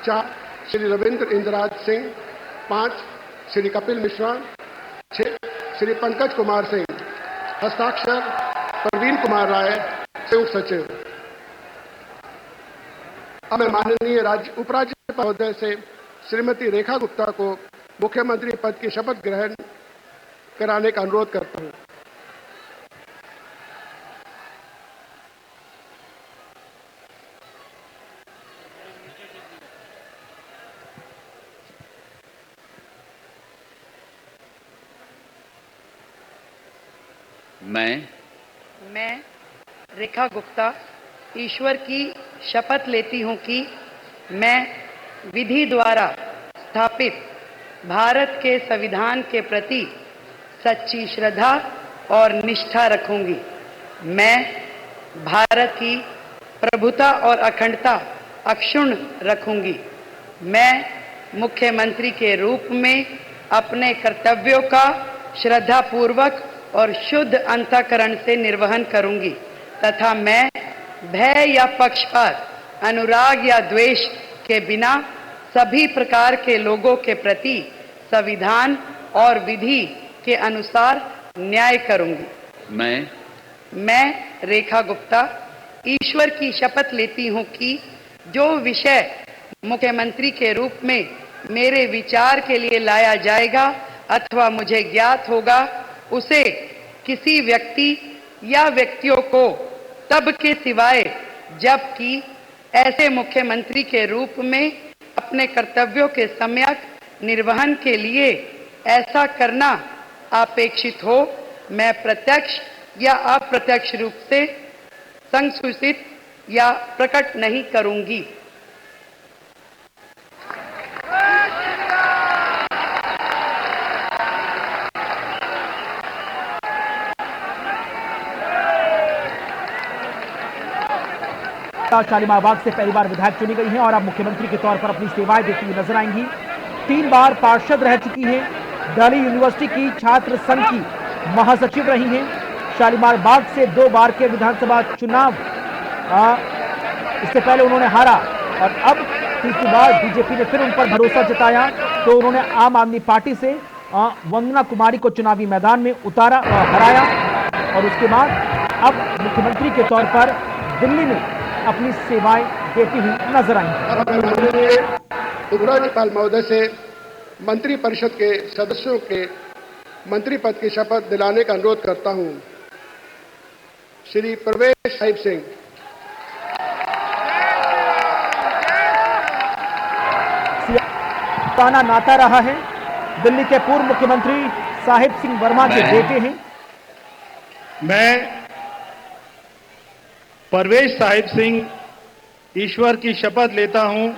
4 श्री रविंद्र इंद्रराज सिंह, 5 श्री कपिल मिश्रा, 6 श्री पंकज कुमार सिंह। हस्ताक्षर प्रवीण कुमार राय, संयुक्त सचिव। अब मैं माननीय उपराज्यपाल महोदय से श्रीमती रेखा गुप्ता को मुख्यमंत्री पद की शपथ ग्रहण कराने का अनुरोध करता हूं। मैं रेखा गुप्ता ईश्वर की शपथ लेती हूं कि मैं विधि द्वारा स्थापित भारत के संविधान के प्रति सच्ची श्रद्धा और निष्ठा रखूंगी। मैं भारत की प्रभुता और अखंडता अक्षुण्ण रखूंगी। मैं मुख्यमंत्री के रूप में अपने कर्तव्यों का श्रद्धापूर्वक और शुद्ध अंतःकरण से निर्वहन करूंगी तथा मैं भय या पक्षपात, अनुराग या द्वेष के बिना सभी प्रकार के लोगों के प्रति संविधान और विधि के अनुसार न्याय करूंगी। मैं रेखा गुप्ता ईश्वर की शपथ लेती हूं कि जो विषय मुख्यमंत्री के रूप में मेरे विचार के लिए लाया जाएगा अथवा मुझे ज्ञात होगा, उसे किसी व्यक्ति या व्यक्तियों को तब के सिवाय जबकि ऐसे मुख्यमंत्री के रूप में अपने कर्तव्यों के सम्यक निर्वहन के लिए ऐसा करना अपेक्षित हो, मैं प्रत्यक्ष या अप्रत्यक्ष रूप से संसूचित या प्रकट नहीं करूंगी। शालीमार बाग से पहली बार विधायक चुनी गई हैं और अब मुख्यमंत्री के तौर पर अपनी सेवाएं देती हुई नजर आएंगी। 3 बार पार्षद रह चुकी हैं, दिल्ली यूनिवर्सिटी की छात्र संघ की महासचिव रही हैं। शालीमार बाग से 2 बार के विधानसभा चुनाव इससे पहले उन्होंने हारा और अब तीसरी बार बीजेपी ने फिर उन पर भरोसा जताया तो उन्होंने आम आदमी पार्टी से वंदना कुमारी को चुनावी मैदान में हराया और उसके बाद अब मुख्यमंत्री के तौर पर दिल्ली में अपनी सेवाएं देती हुई नजर आई। उपराज्यपाल महोदय से मंत्री परिषद के सदस्यों के मंत्री पद की शपथ दिलाने का अनुरोध करता हूं। श्री प्रवेश साहिब सिंह। पुराना नाता रहा है, दिल्ली के पूर्व मुख्यमंत्री साहिब सिंह वर्मा के बेटे हैं। मैं परवेश साहिब सिंह ईश्वर की शपथ लेता हूं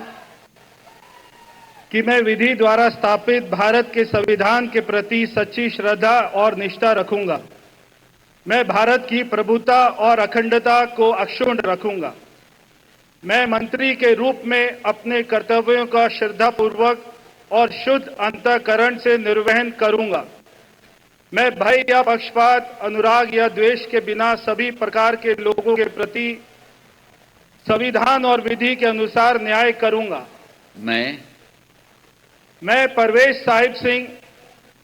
कि मैं विधि द्वारा स्थापित भारत के संविधान के प्रति सच्ची श्रद्धा और निष्ठा रखूंगा। मैं भारत की प्रभुता और अखंडता को अक्षुण्ण रखूंगा। मैं मंत्री के रूप में अपने कर्तव्यों का श्रद्धापूर्वक और शुद्ध अंतःकरण से निर्वहन करूंगा। मैं भय या पक्षपात, अनुराग या द्वेष के बिना सभी प्रकार के लोगों के प्रति संविधान और विधि के अनुसार न्याय करूंगा। मैं परवेश साहिब सिंह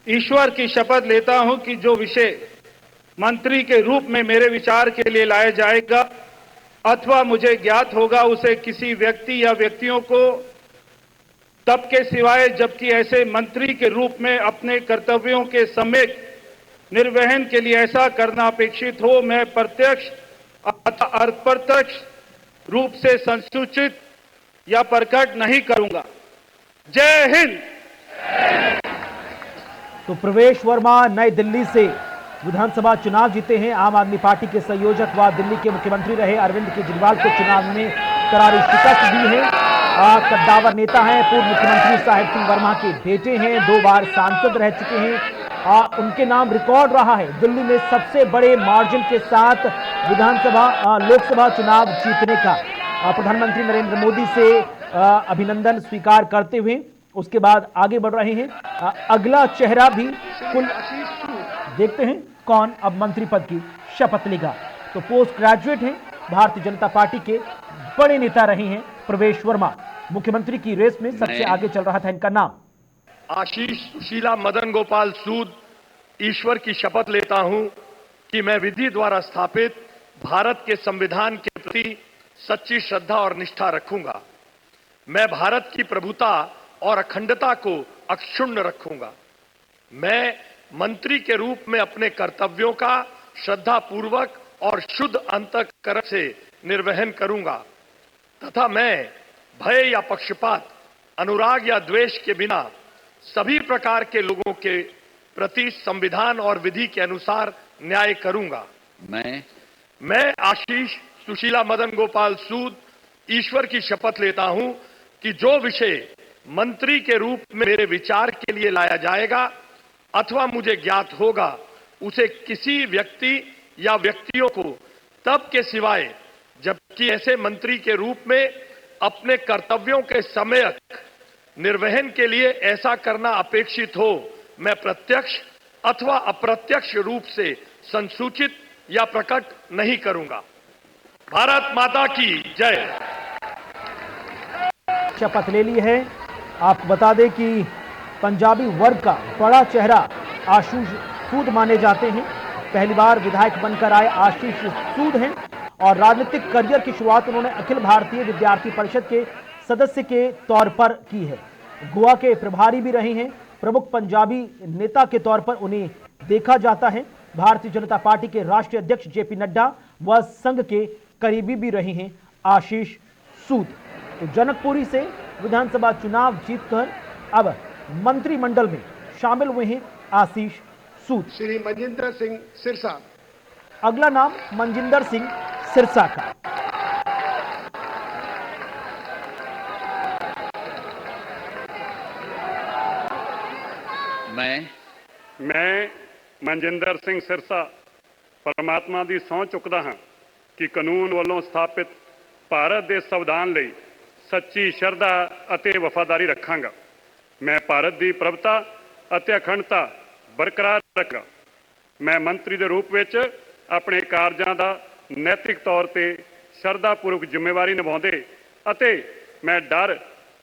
ईश्वर की शपथ लेता हूं कि जो विषय मंत्री के रूप में मेरे विचार के लिए लाया जाएगा अथवा मुझे ज्ञात होगा, उसे किसी व्यक्ति या व्यक्तियों को तब के सिवाय जबकि ऐसे मंत्री के रूप में अपने कर्तव्यों के सम्यक निर्वहन के लिए ऐसा करना अपेक्षित हो, मैं प्रत्यक्ष अथवा अप्रत्यक्ष रूप से संसूचित या प्रकट नहीं करूंगा। जय हिंद। तो प्रवेश वर्मा नई दिल्ली से विधानसभा चुनाव जीते हैं। आम आदमी पार्टी के संयोजक व दिल्ली के मुख्यमंत्री रहे अरविंद केजरीवाल को चुनाव में करारी शिकस्त दी है। कद्दावर नेता हैं, पूर्व मुख्यमंत्री साहिब सिंह वर्मा के बेटे हैं, 2 बार सांसद रह चुके हैं। उनके नाम रिकॉर्ड रहा है दिल्ली में सबसे बड़े मार्जिन के साथ लोकसभा चुनाव जीतने का। प्रधानमंत्री नरेंद्र मोदी से अभिनंदन स्वीकार करते हुए उसके बाद आगे बढ़ रहे हैं। अगला चेहरा भी देखते हैं कौन अब मंत्री पद की शपथ लेगा। तो पोस्ट ग्रेजुएट हैं, भारतीय जनता पार्टी के बड़े नेता रहे हैं प्रवेश वर्मा। मुख्यमंत्री की रेस में सबसे आगे चल रहा था इनका नाम। आशीष सुशीला मदन गोपाल सूद ईश्वर की शपथ लेता हूं कि मैं विधि द्वारा स्थापित भारत के संविधान के प्रति सच्ची श्रद्धा और निष्ठा रखूंगा। मैं भारत की प्रभुता और अखंडता को अक्षुण्ण रखूंगा। मैं मंत्री के रूप में अपने कर्तव्यों का श्रद्धापूर्वक और शुद्ध अंतःकरण से निर्वहन करूंगा तथा मैं भय या पक्षपात, अनुराग या द्वेष के बिना सभी प्रकार के लोगों के प्रति संविधान और विधि के अनुसार न्याय करूंगा। मैं आशीष सुशीला मदन गोपाल सूद ईश्वर की शपथ लेता हूं कि जो विषय मंत्री के रूप में मेरे विचार के लिए लाया जाएगा अथवा मुझे ज्ञात होगा, उसे किसी व्यक्ति या व्यक्तियों को तब के सिवाय जबकि ऐसे मंत्री के रूप में अपने कर्तव्यों के सम्यक निर्वहन के लिए ऐसा करना अपेक्षित हो, मैं प्रत्यक्ष अथवा अप्रत्यक्ष रूप से संसूचित या प्रकट नहीं करूंगा। भारत माता की जय। शपथ ले ली है। आपको बता दें कि पंजाबी वर्ग का बड़ा चेहरा आशीष सूद माने जाते हैं। पहली बार विधायक बनकर आए आशीष सूद हैं और राजनीतिक करियर की शुरुआत उन्होंने अखिल भारतीय विद्यार्थी परिषद के सदस्य के तौर पर की है। गोवा के प्रभारी भी रहे हैं। प्रमुख पंजाबी नेता के तौर पर उन्हें देखा जाता है। भारतीय जनता पार्टी के राष्ट्रीय अध्यक्ष जेपी नड्डा व संघ के करीबी भी रहे हैं आशीष सूद। तो जनकपुरी से विधानसभा चुनाव जीतकर अब मंत्रिमंडल में शामिल हुए हैं आशीष सूद। श्री मनजिंदर सिंह सिरसा। अगला नाम मनजिंदर सिंह सिरसा का। मैं मनजिंदर सिंह सिरसा परमात्मा ਦੀ ਸਹੁੰ ਚੁੱਕਦਾ ਹਾਂ ਕਿ ਕਾਨੂੰਨ ਵੱਲੋਂ ਸਥਾਪਿਤ ਭਾਰਤ ਦੇ ਸੰਵਿਧਾਨ ਲਈ ਸੱਚੀ ਸ਼ਰਧਾ ਅਤੇ ਵਫਾਦਾਰੀ ਰੱਖਾਂਗਾ। ਮੈਂ ਭਾਰਤ ਦੀ ਪ੍ਰਭੁਤਾ ਅਤੇ ਅਖੰਡਤਾ ਬਰਕਰਾਰ ਰੱਖਾਂਗਾ। ਮੈਂ ਮੰਤਰੀ ਦੇ ਰੂਪ ਵਿੱਚ ਆਪਣੇ ਕਾਰਜਾਂ ਦਾ ਨੈਤਿਕ ਤੌਰ ਤੇ ਸ਼ਰਧਾਪੂਰਵਕ ਜ਼ਿੰਮੇਵਾਰੀ ਨਿਭਾਉਂਦੇ ਅਤੇ ਮੈਂ ਡਰ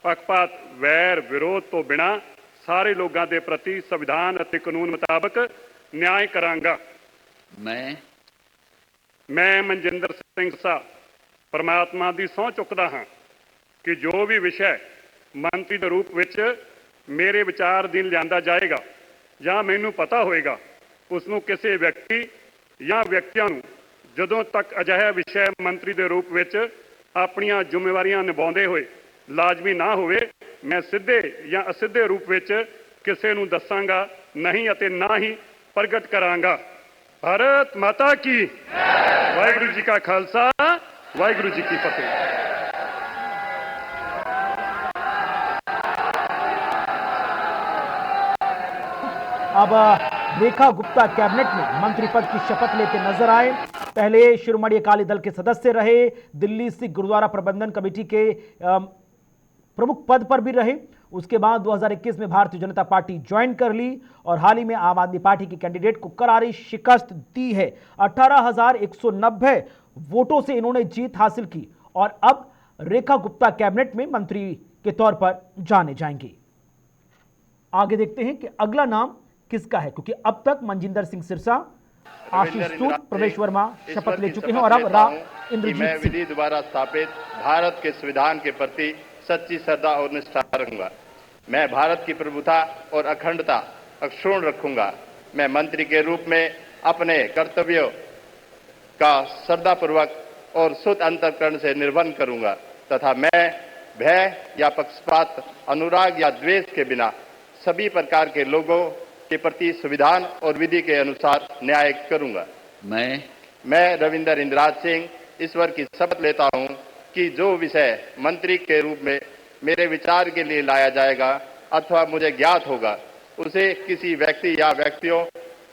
ਪੱਖਪਾਤ ਵੈਰ ਵਿਰੋਧ ਤੋਂ ਬਿਨਾਂ ਸਾਰੇ ਲੋਕਾਂ ਦੇ ਪ੍ਰਤੀ ਸੰਵਿਧਾਨ ਅਤੇ ਕਾਨੂੰਨ ਮੁਤਾਬਕ ਨਿਆਂ ਕਰਾਂਗਾ। ਮੈਂ ਮਨਜਿੰਦਰ ਸਿੰਘ ਸਾ परमात्मा की सਹੁੰ चुकदा हाँ कि जो भी विषय मंत्री के रूप में मेरे विचार अधीन लिया जाएगा या मैनू पता होएगा उसनों किसी व्यक्ति या व्यक्तियों जदों तक अजिहा विषय मंत्री के रूप में अपनियां जिम्मेवारियां निभाते हुए लाजमी ना होवे मैं सीधे या असीधे रूप में किसी नूं दसांगा नहीं अते ना ही प्रगट करांगा। भारत माता की वाहिगुरू जी का खालसा वाहिगुरू जी की फतेह। अब रेखा गुप्ता कैबिनेट में मंत्री पद की शपथ लेते नजर आए। पहले शिरोमणि अकाली दल के सदस्य रहे, दिल्ली सिख गुरुद्वारा प्रबंधन कमेटी के प्रमुख पद पर भी रहे। उसके बाद 2021 में भारतीय जनता पार्टी ज्वाइन कर ली और हाल ही में आम आदमी पार्टी के कैंडिडेट को करारी शिकस्त दी है। 18,190 वोटों से इन्होंने जीत हासिल की और अब रेखा गुप्ता कैबिनेट में मंत्री के तौर पर जाने जाएंगे। आगे देखते हैं कि अगला नाम किसका है, क्योंकि अब तक मनजिंदर सिंह सिरसा, आशीष सूद, प्रवेश वर्मा शपथ ले चुके हैं और अब इंद्रजीत मैं विधि द्वारा स्थापित भारत के संविधान के प्रति सच्ची श्रद्धा और निष्ठा रखूंगा। मैं भारत की प्रभुता और अखंडता अक्षुण्ण रखूंगा। मैं मंत्री के रूप में अपने कर्तव्यों का श्रद्धापूर्वक और शुद्ध अंतःकरण से निर्वहन करूंगा तथा मैं भय या पक्षपात, अनुराग या द्वेष के बिना सभी प्रकार के लोगों के प्रति संविधान और विधि के अनुसार न्याय करूंगा। मैं रविंदर इंद्रराज सिंह ईश्वर की शपथ लेता हूं कि जो विषय मंत्री के रूप में मेरे विचार के लिए लाया जाएगा अथवा मुझे ज्ञात होगा उसे किसी व्यक्ति या व्यक्तियों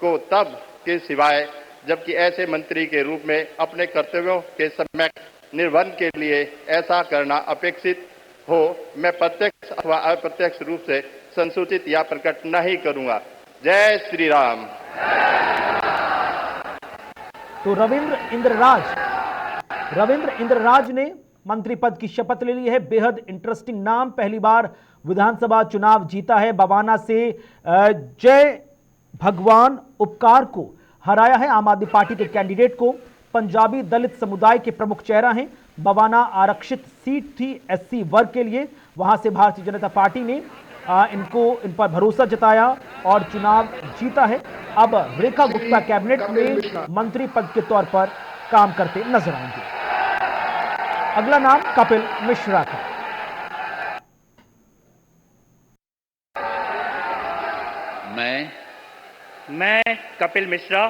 को तब के सिवाय जबकि ऐसे मंत्री के रूप में अपने कर्तव्यों के सम्यक निर्वहन के लिए ऐसा करना अपेक्षित हो मैं प्रत्यक्ष अथवा अप्रत्यक्ष रूप से संसूचित या प्रकट नहीं करूंगा। जय श्री राम। तो रविंद्र इंद्रराज ने मंत्री पद की शपथ ले ली है। बेहद इंटरेस्टिंग नाम, पहली बार विधानसभा चुनाव जीता है। बवाना से जय भगवान उपकार को हराया है आम आदमी पार्टी के कैंडिडेट को। पंजाबी दलित समुदाय के प्रमुख चेहरा हैं। बवाना आरक्षित सीट थी एससी वर्ग के लिए, वहां से भारतीय जनता पार्टी ने इन पर भरोसा जताया और चुनाव जीता है। अब रेखा गुप्ता कैबिनेट में मंत्री पद के तौर पर काम करते नजर आएंगे। अगला नाम कपिल मिश्रा का। मैं कपिल मिश्रा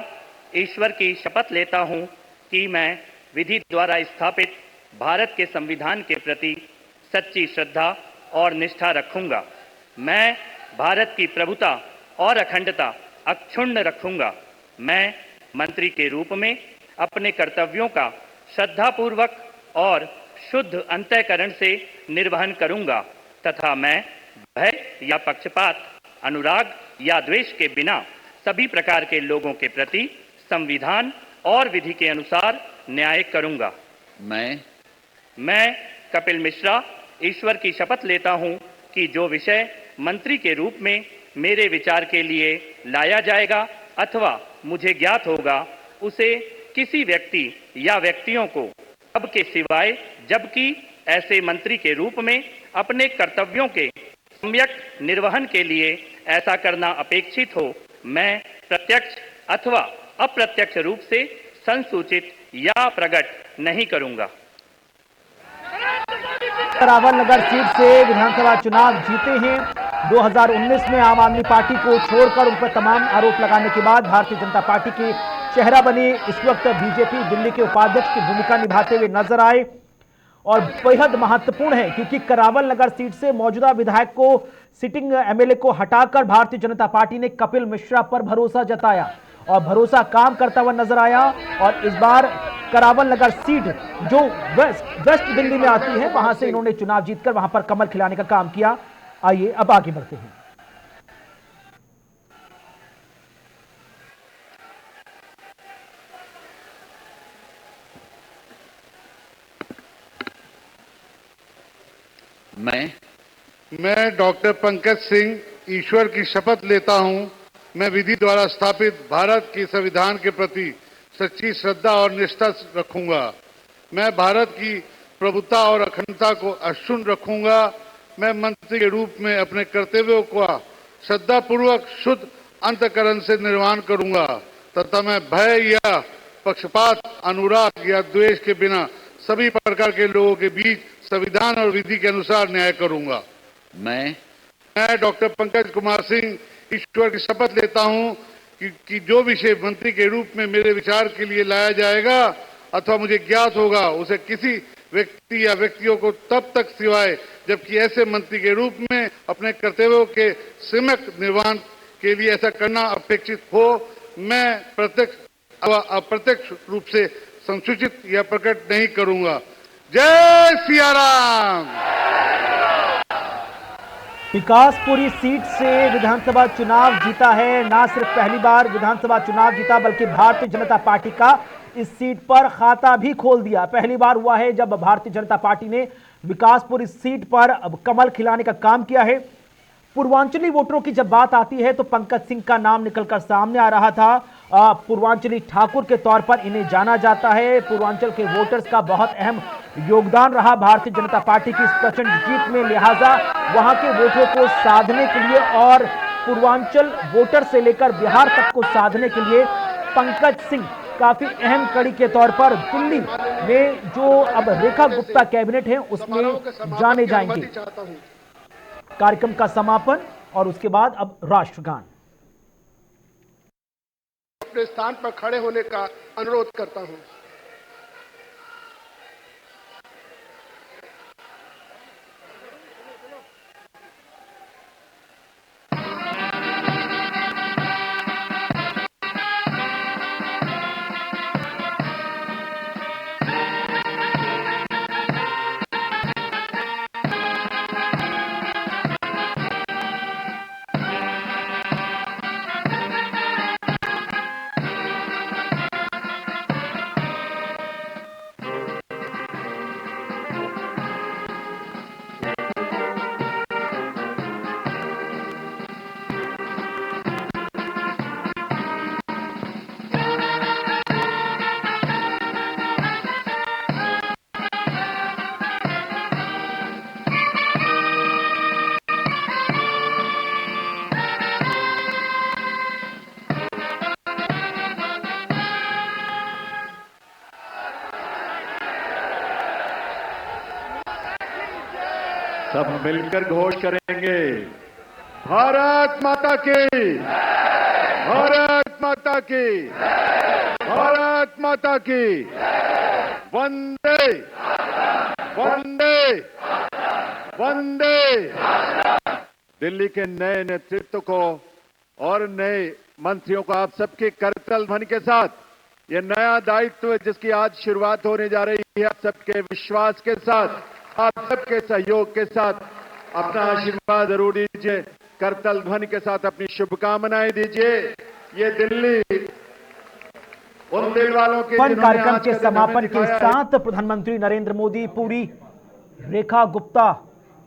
ईश्वर की शपथ लेता हूं कि मैं विधि द्वारा स्थापित भारत के संविधान के प्रति सच्ची श्रद्धा और निष्ठा रखूंगा। मैं भारत की प्रभुता और अखंडता अक्षुण्ण रखूंगा। मैं मंत्री के रूप में अपने कर्तव्यों का श्रद्धापूर्वक और शुद्ध अंतःकरण से निर्वहन करूंगा तथा मैं भय या पक्षपात, अनुराग या द्वेष के बिना सभी प्रकार के लोगों के प्रति संविधान और विधि के अनुसार न्याय करूंगा। मैं कपिल मिश्रा ईश्वर की शपथ लेता हूं कि जो विषय मंत्री के रूप में मेरे विचार के लिए लाया जाएगा अथवा मुझे ज्ञात होगा, उसे किसी व्यक्ति या व्यक्तियों को अब के सिवाय, जबकि ऐसे मंत्री के रूप में अपने कर्तव्यों के सम्यक निर्वहन के लिए ऐसा करना अपेक्षित हो, मैं प्रत्यक्ष अथवा अप्रत्यक्ष रूप से संसूचित या प्रकट नहीं करूंगा। करावल नगर सीट से विधानसभा चुनाव जीते हैं। 2019 में आम आदमी पार्टी को छोड़कर उन पर तमाम आरोप लगाने के बाद भारतीय जनता पार्टी के चेहरा बने। इस वक्त बीजेपी दिल्ली के उपाध्यक्ष की भूमिका निभाते हुए नजर आए और बेहद महत्वपूर्ण है क्योंकि करावल नगर सीट से मौजूदा विधायक को, सिटिंग एमएलए को हटाकर भारतीय जनता पार्टी ने कपिल मिश्रा पर भरोसा जताया और भरोसा काम करता हुआ नजर आया। और इस बार करावल नगर सीट जो वेस्ट दिल्ली में आती है, वहां से इन्होंने चुनाव जीतकर वहां पर कमल खिलाने का काम किया। आइए अब आगे बढ़ते हैं। मैं डॉक्टर पंकज सिंह ईश्वर की शपथ लेता हूं, मैं विधि द्वारा स्थापित भारत के संविधान के प्रति सच्ची श्रद्धा और निष्ठा रखूंगा। मैं भारत की प्रभुता और अखंडता को अक्षुण्ण रखूंगा। मैं मंत्री के रूप में अपने कर्तव्यों का श्रद्धापूर्वक शुद्ध अंतःकरण से निर्वहन करूंगा तथा मैं भय या पक्षपात, अनुराग या द्वेष के बिना सभी प्रकार के लोगों के बीच संविधान और विधि के अनुसार न्याय करूंगा। मैं डॉक्टर पंकज कुमार सिंह ईश्वर की शपथ लेता हूं कि जो विषय मंत्री के रूप में मेरे विचार के लिए लाया जाएगा अथवा मुझे ज्ञात होगा, उसे किसी व्यक्ति या व्यक्तियों को तब तक सिवाय जबकि ऐसे मंत्री के रूप में अपने कर्तव्यों के सम्यक निर्वहन के लिए ऐसा करना अपेक्षित हो, मैं प्रत्यक्ष अथवा अप्रत्यक्ष रूप से संसूचित या प्रकट नहीं करूंगा। जय सिया राम। विकासपुरी सीट से विधानसभा चुनाव जीता है। ना सिर्फ पहली बार विधानसभा चुनाव जीता बल्कि भारतीय जनता पार्टी का इस सीट पर खाता भी खोल दिया। पहली बार हुआ है जब भारतीय जनता पार्टी ने विकासपुरी सीट पर अब कमल खिलाने का काम किया है। पूर्वांचली वोटरों की जब बात आती है तो पंकज सिंह का नाम निकलकर सामने आ रहा था। पूर्वांचली ठाकुर के तौर पर इन्हें जाना जाता है। पूर्वांचल के वोटर्स का बहुत अहम योगदान रहा भारतीय जनता पार्टी की इस प्रचंड जीत में, लिहाजा वहां के वोटरों को साधने के लिए और पूर्वांचल वोटर से लेकर बिहार तक को साधने के लिए पंकज सिंह काफी अहम कड़ी के तौर पर दिल्ली में जो अब रेखा गुप्ता कैबिनेट है उसमें जाने जाएंगे। कार्यक्रम का समापन और उसके बाद अब राष्ट्रगान। अपने स्थान पर खड़े होने का अनुरोध करता हूं। सब मिलकर घोष करेंगे, भारत माता की, भारत माता की, भारत माता की, वंदे वंदे वंदे। दिल्ली के नए नेतृत्व को और नए मंत्रियों को आप सबके करतल ध्वनि के साथ ये नया दायित्व जिसकी आज शुरुआत होने जा रही है, आप सबके विश्वास के साथ, आप सबके सहयोग के साथ अपना आशीर्वाद जरूर दीजिए। करतल ध्वनि के साथ अपनी शुभकामनाएं दीजिए। ये दिल्ली उन दिल वालों के फन जिन्होंने कार्यक्रम आज के का दिन हमें समापन के दिखाया है। साथ प्रधानमंत्री नरेंद्र मोदी पूरी रेखा गुप्ता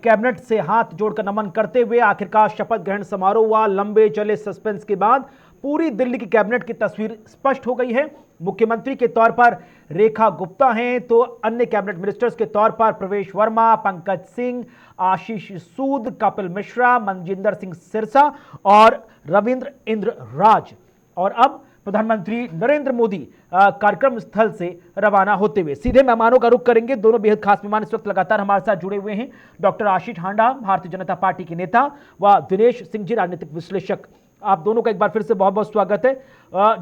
कैबिनेट से हाथ जोड़कर नमन करते हुए आखिरकार शपथ ग्रहण समारोह हुआ। लंबे चले सस्पेंस के बाद पूरी दिल्ली की कैबिनेट की तस्वीर स्पष्ट हो गई है। मुख्यमंत्री के तौर पर रेखा गुप्ता हैं तो अन्य कैबिनेट मिनिस्टर्स के तौर पर प्रवेश वर्मा, पंकज सिंह, आशीष सूद, कपिल मिश्रा, मनजिंदर सिंह सिरसा और रविंद्र इंद्र राज। और अब प्रधानमंत्री नरेंद्र मोदी कार्यक्रम स्थल से रवाना होते हुए सीधे मेहमानों का रुख करेंगे। दोनों बेहद खास मेहमान इस वक्त लगातार हमारे साथ जुड़े हुए हैं। डॉक्टर आशीष हांडा, भारतीय जनता पार्टी के नेता, व दिनेश सिंह जी, राजनीतिक विश्लेषक। आप दोनों का एक बार फिर से बहुत बहुत स्वागत है।